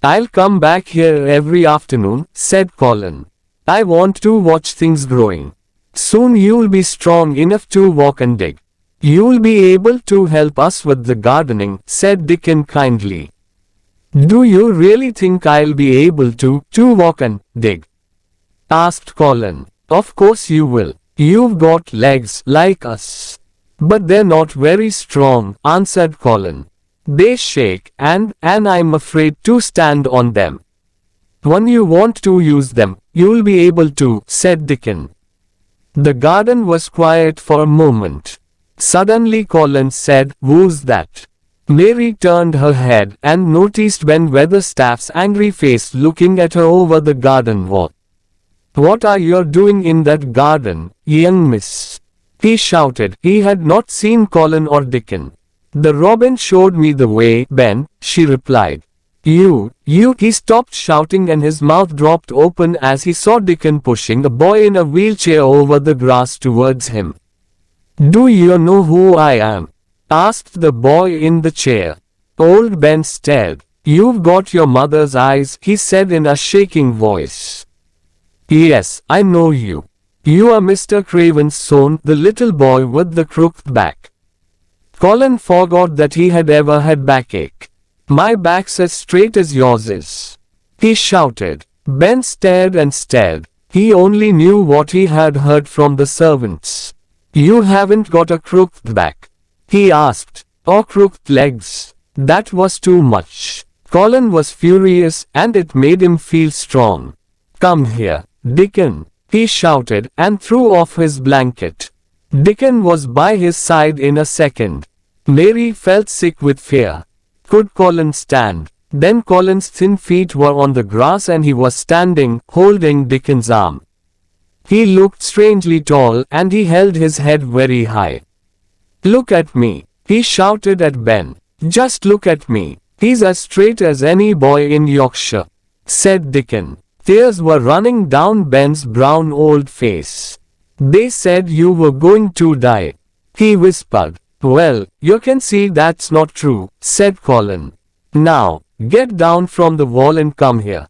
"I'll come back here every afternoon," said Colin. "I want to watch things growing. Soon you'll be strong enough to walk and dig. You'll be able to help us with the gardening," said Dickon kindly. "Do you really think I'll be able to walk and dig?" asked Colin. "Of course you will. You've got legs like us." "But they're not very strong," answered Colin. "They shake, and I'm afraid to stand on them." "When you want to use them, you'll be able to," said Dickon. The garden was quiet for a moment. Suddenly Colin said, "Who's that?" Mary turned her head and noticed Ben Weatherstaff's angry face looking at her over the garden wall. "What are you doing in that garden, young miss?" he shouted. He had not seen Colin or Dickon. "The robin showed me the way, Ben," she replied. You, he stopped shouting and his mouth dropped open as he saw Dickon pushing a boy in a wheelchair over the grass towards him. "Do you know who I am?" asked the boy in the chair. Old Ben stared. "You've got your mother's eyes," he said in a shaking voice. "Yes, I know you. You are Mr. Craven's son, the little boy with the crooked back." Colin forgot that he had ever had backache. "My back's as straight as yours is," he shouted. Ben stared and stared. He only knew what he had heard from the servants. "You haven't got a crooked back?" he asked. "Or crooked legs?" That was too much. Colin was furious, and it made him feel strong. "Come here, Dickon," he shouted, and threw off his blanket. Dickon was by his side in a second. Mary felt sick with fear. Could Colin stand? Then Colin's thin feet were on the grass and he was standing, holding Dickon's arm. He looked strangely tall and he held his head very high. "Look at me," he shouted at Ben. "Just look at me. He's as straight as any boy in Yorkshire," said Dickon. Tears were running down Ben's brown old face. "They said you were going to die," he whispered. "Well, you can see that's not true," said Colin. "Now, get down from the wall and come here.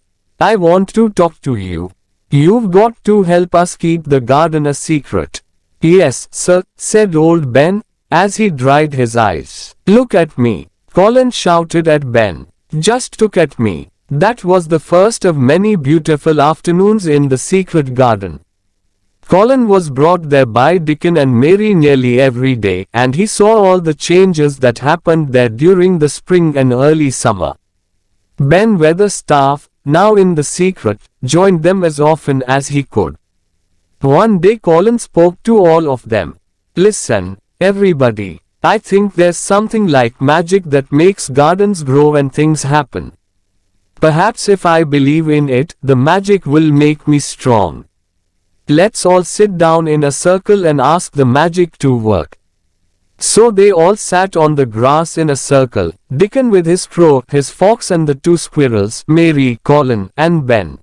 I want to talk to you. You've got to help us keep the garden a secret." Yes, sir, said old Ben, as he dried his eyes. Look at me, Colin shouted at Ben. Just look at me. That was the first of many beautiful afternoons in the secret garden. Colin was brought there by Dickon and Mary nearly every day, and he saw all the changes that happened there during the spring and early summer. Ben Weatherstaff, now in the secret, joined them as often as he could. One day Colin spoke to all of them. Listen, everybody, I think there's something like magic that makes gardens grow and things happen. Perhaps if I believe in it, the magic will make me strong. Let's all sit down in a circle and ask the magic to work. So they all sat on the grass in a circle, Dickon with his crow, his fox and the two squirrels, Mary, Colin, and Ben.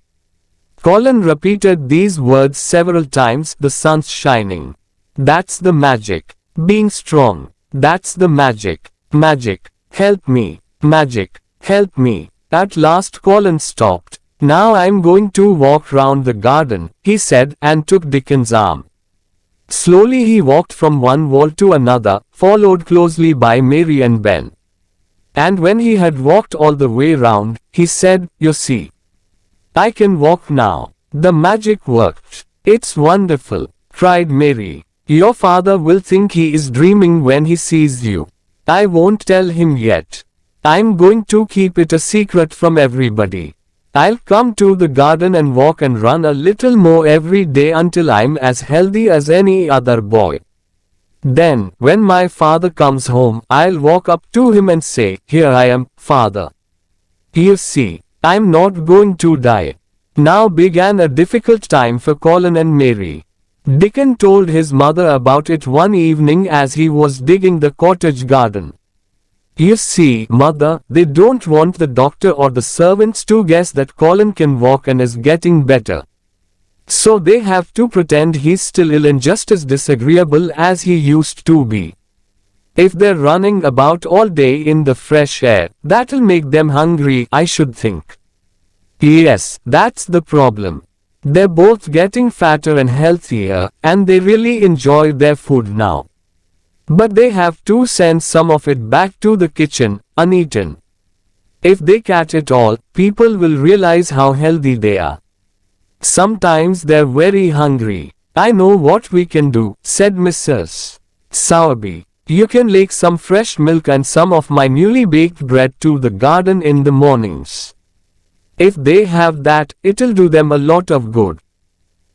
Colin repeated these words several times, the sun's shining. That's the magic. Being strong. That's the magic. Magic. Help me. Magic. Help me. At last Colin stopped. Now I'm going to walk round the garden, he said, and took Dickon's arm. Slowly he walked from one wall to another, followed closely by Mary and Ben. And when he had walked all the way round, he said, You see, I can walk now. The magic worked. It's wonderful, cried Mary. Your father will think he is dreaming when he sees you. I won't tell him yet. I'm going to keep it a secret from everybody. I'll come to the garden and walk and run a little more every day until I'm as healthy as any other boy. Then, when my father comes home, I'll walk up to him and say, Here I am, father. You see, I'm not going to die. Now began a difficult time for Colin and Mary. Dickon told his mother about it one evening as he was digging the cottage garden. You see, mother, they don't want the doctor or the servants to guess that Colin can walk and is getting better. So they have to pretend he's still ill and just as disagreeable as he used to be. If they're running about all day in the fresh air, that'll make them hungry, I should think. Yes, that's the problem. They're both getting fatter and healthier, and they really enjoy their food now. But they have to send some of it back to the kitchen, uneaten. If they catch it all, people will realize how healthy they are. Sometimes they're very hungry. I know what we can do, said Mrs. Sowerby. You can take some fresh milk and some of my newly baked bread to the garden in the mornings. If they have that, it'll do them a lot of good.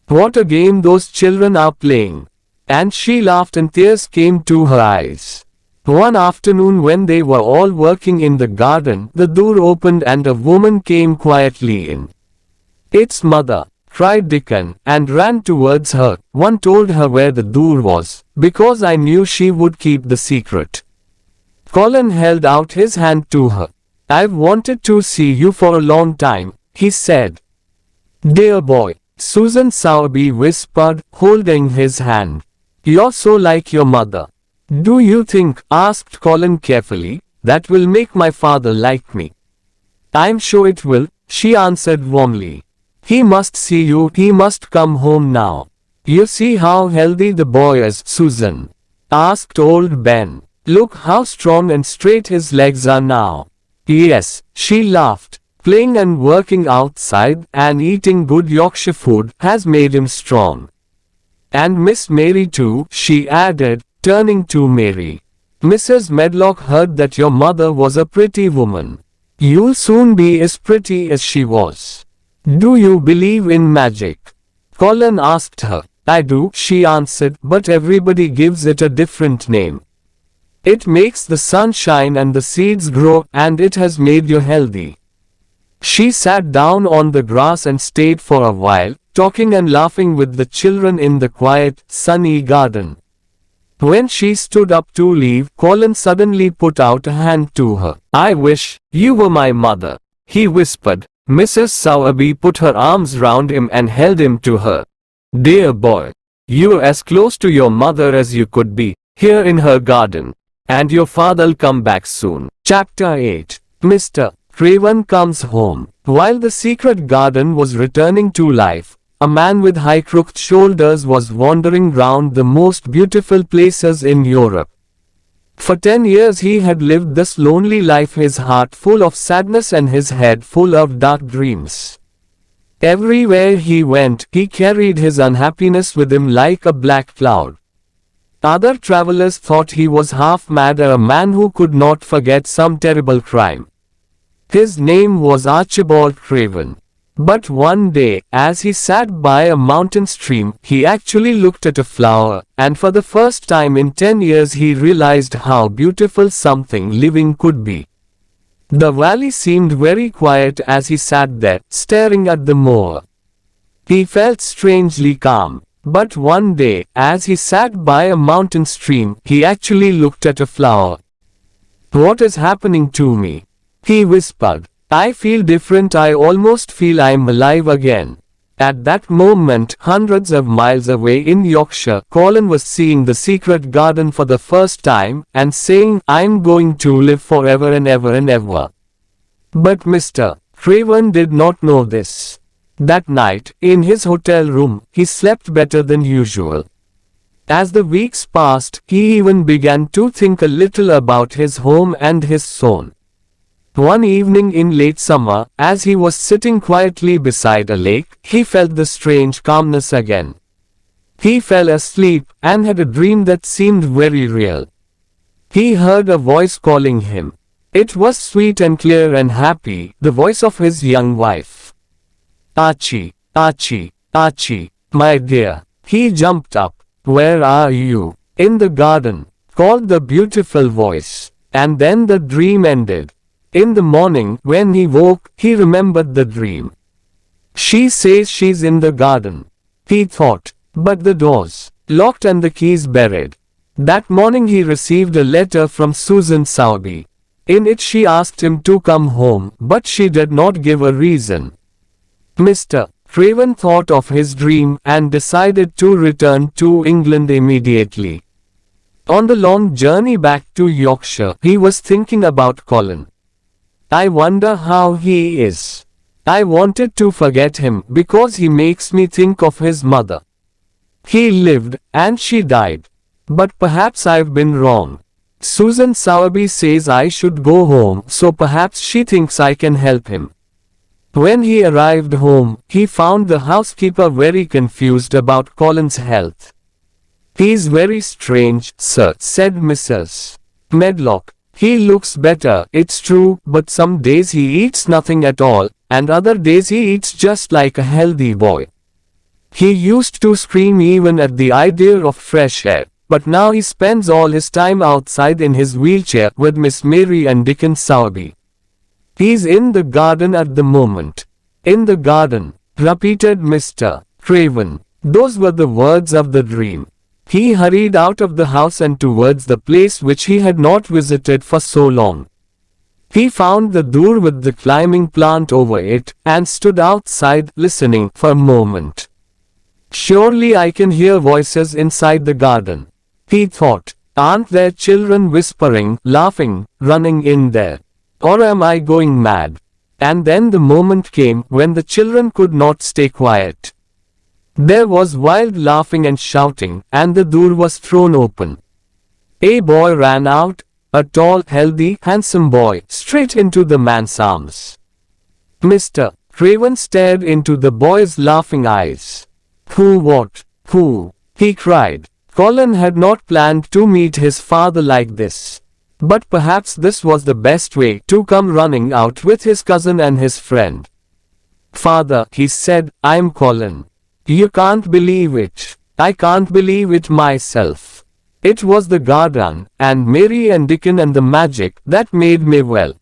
What a game those children are playing. And she laughed and tears came to her eyes. One afternoon when they were all working in the garden, the door opened and a woman came quietly in. It's mother, cried Dickon, and ran towards her. One told her where the door was, because I knew she would keep the secret. Colin held out his hand to her. I've wanted to see you for a long time, he said. Dear boy, Susan Sowerby whispered, holding his hand. You're so like your mother. Do you think, asked Colin carefully, that will make my father like me? I'm sure it will, she answered warmly. He must see you, he must come home now. You see how healthy the boy is, Susan? Asked old Ben. Look how strong and straight his legs are now. Yes, she laughed. Playing and working outside and eating good Yorkshire food has made him strong. And Miss Mary too, she added, turning to Mary. Mrs. Medlock heard that your mother was a pretty woman. You'll soon be as pretty as she was. Do you believe in magic? Colin asked her. I do, she answered, but everybody gives it a different name. It makes the sun shine and the seeds grow, and it has made you healthy. She sat down on the grass and stayed for a while, talking and laughing with the children in the quiet, sunny garden. When she stood up to leave, Colin suddenly put out a hand to her. I wish you were my mother, he whispered. Mrs. Sowerby put her arms round him and held him to her. Dear boy, you're as close to your mother as you could be, here in her garden. And your father'll come back soon. Chapter 8. Mr. Craven comes home. While the secret garden was returning to life, a man with high crooked shoulders was wandering round the most beautiful places in Europe. For 10 years he had lived this lonely life, his heart full of sadness and his head full of dark dreams. Everywhere he went, he carried his unhappiness with him like a black cloud. Other travelers thought he was half mad, or a man who could not forget some terrible crime. His name was Archibald Craven. But one day, as he sat by a mountain stream, he actually looked at a flower, and for the first time in 10 years he realized how beautiful something living could be. The valley seemed very quiet as he sat there, staring at the moor. He felt strangely calm. But one day, as he sat by a mountain stream, he actually looked at a flower. "What is happening to me?" he whispered. "I feel different. I almost feel I'm alive again." At that moment, hundreds of miles away in Yorkshire, Colin was seeing the secret garden for the first time, and saying, "I'm going to live forever and ever and ever." But Mr. Craven did not know this. That night, in his hotel room, he slept better than usual. As the weeks passed, he even began to think a little about his home and his son. One evening in late summer, as he was sitting quietly beside a lake, he felt the strange calmness again. He fell asleep, and had a dream that seemed very real. He heard a voice calling him. It was sweet and clear and happy, the voice of his young wife. "Archie, Archie, Archie, my dear." He jumped up. "Where are you?" "In the garden," called the beautiful voice. And then the dream ended. In the morning, when he woke, he remembered the dream. "She says she's in the garden," he thought. But the doors locked and the keys buried. That morning he received a letter from Susan Sowerby. In it she asked him to come home, but she did not give a reason. Mr. Craven thought of his dream and decided to return to England immediately. On the long journey back to Yorkshire, he was thinking about Colin. "I wonder how he is. I wanted to forget him because he makes me think of his mother. He lived, and she died. But perhaps I've been wrong. Susan Sowerby says I should go home, so perhaps she thinks I can help him." When he arrived home, he found the housekeeper very confused about Colin's health. "He's very strange, sir," said Mrs. Medlock. "He looks better, it's true, but some days he eats nothing at all, and other days he eats just like a healthy boy. He used to scream even at the idea of fresh air, but now he spends all his time outside in his wheelchair with Miss Mary and Dickon Sowerby. He's in the garden at the moment." "In the garden," repeated Mr. Craven. Those were the words of the dream. He hurried out of the house and towards the place which he had not visited for so long. He found the door with the climbing plant over it, and stood outside, listening for a moment. "Surely I can hear voices inside the garden," he thought. "Aren't there children whispering, laughing, running in there? Or am I going mad?" And then the moment came when the children could not stay quiet. There was wild laughing and shouting, and the door was thrown open. A boy ran out, a tall, healthy, handsome boy, straight into the man's arms. Mr. Craven stared into the boy's laughing eyes. Who? He cried. Colin had not planned to meet his father like this. But perhaps this was the best way to come running out with his cousin and his friend. "Father," he said, "I'm Colin. You can't believe it. I can't believe it myself. It was the garden, and Mary and Dickon and the magic that made me well.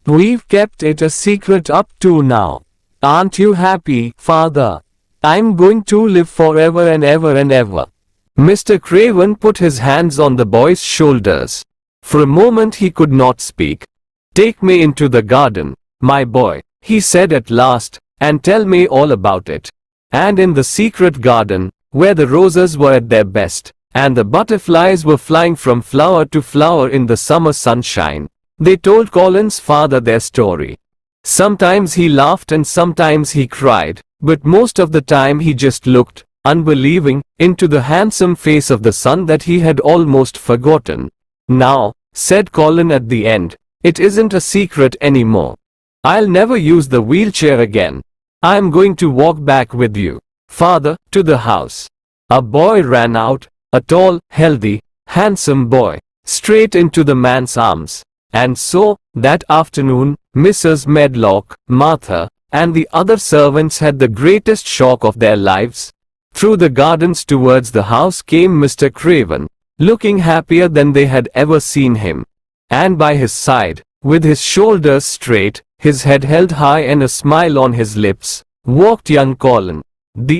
We've kept it a secret up to now. Aren't you happy, Father? I'm going to live forever and ever and ever." Mr. Craven put his hands on the boy's shoulders. For a moment he could not speak. "Take me into the garden, my boy," he said at last, "and tell me all about it." And in the secret garden, where the roses were at their best, and the butterflies were flying from flower to flower in the summer sunshine, they told Colin's father their story. Sometimes he laughed and sometimes he cried, but most of the time he just looked, unbelieving, into the handsome face of the son that he had almost forgotten. Now, said Colin at the end, it isn't a secret anymore. I'll never use the wheelchair again. I'm going to walk back with you, father, to the house. A boy ran out, a tall, healthy, handsome boy, straight into the man's arms. And so, that afternoon, Mrs. Medlock, Martha, and the other servants had the greatest shock of their lives. Through the gardens towards the house came Mr. Craven, looking happier than they had ever seen him. And by his side, with his shoulders straight, his head held high and a smile on his lips, walked young Colin. The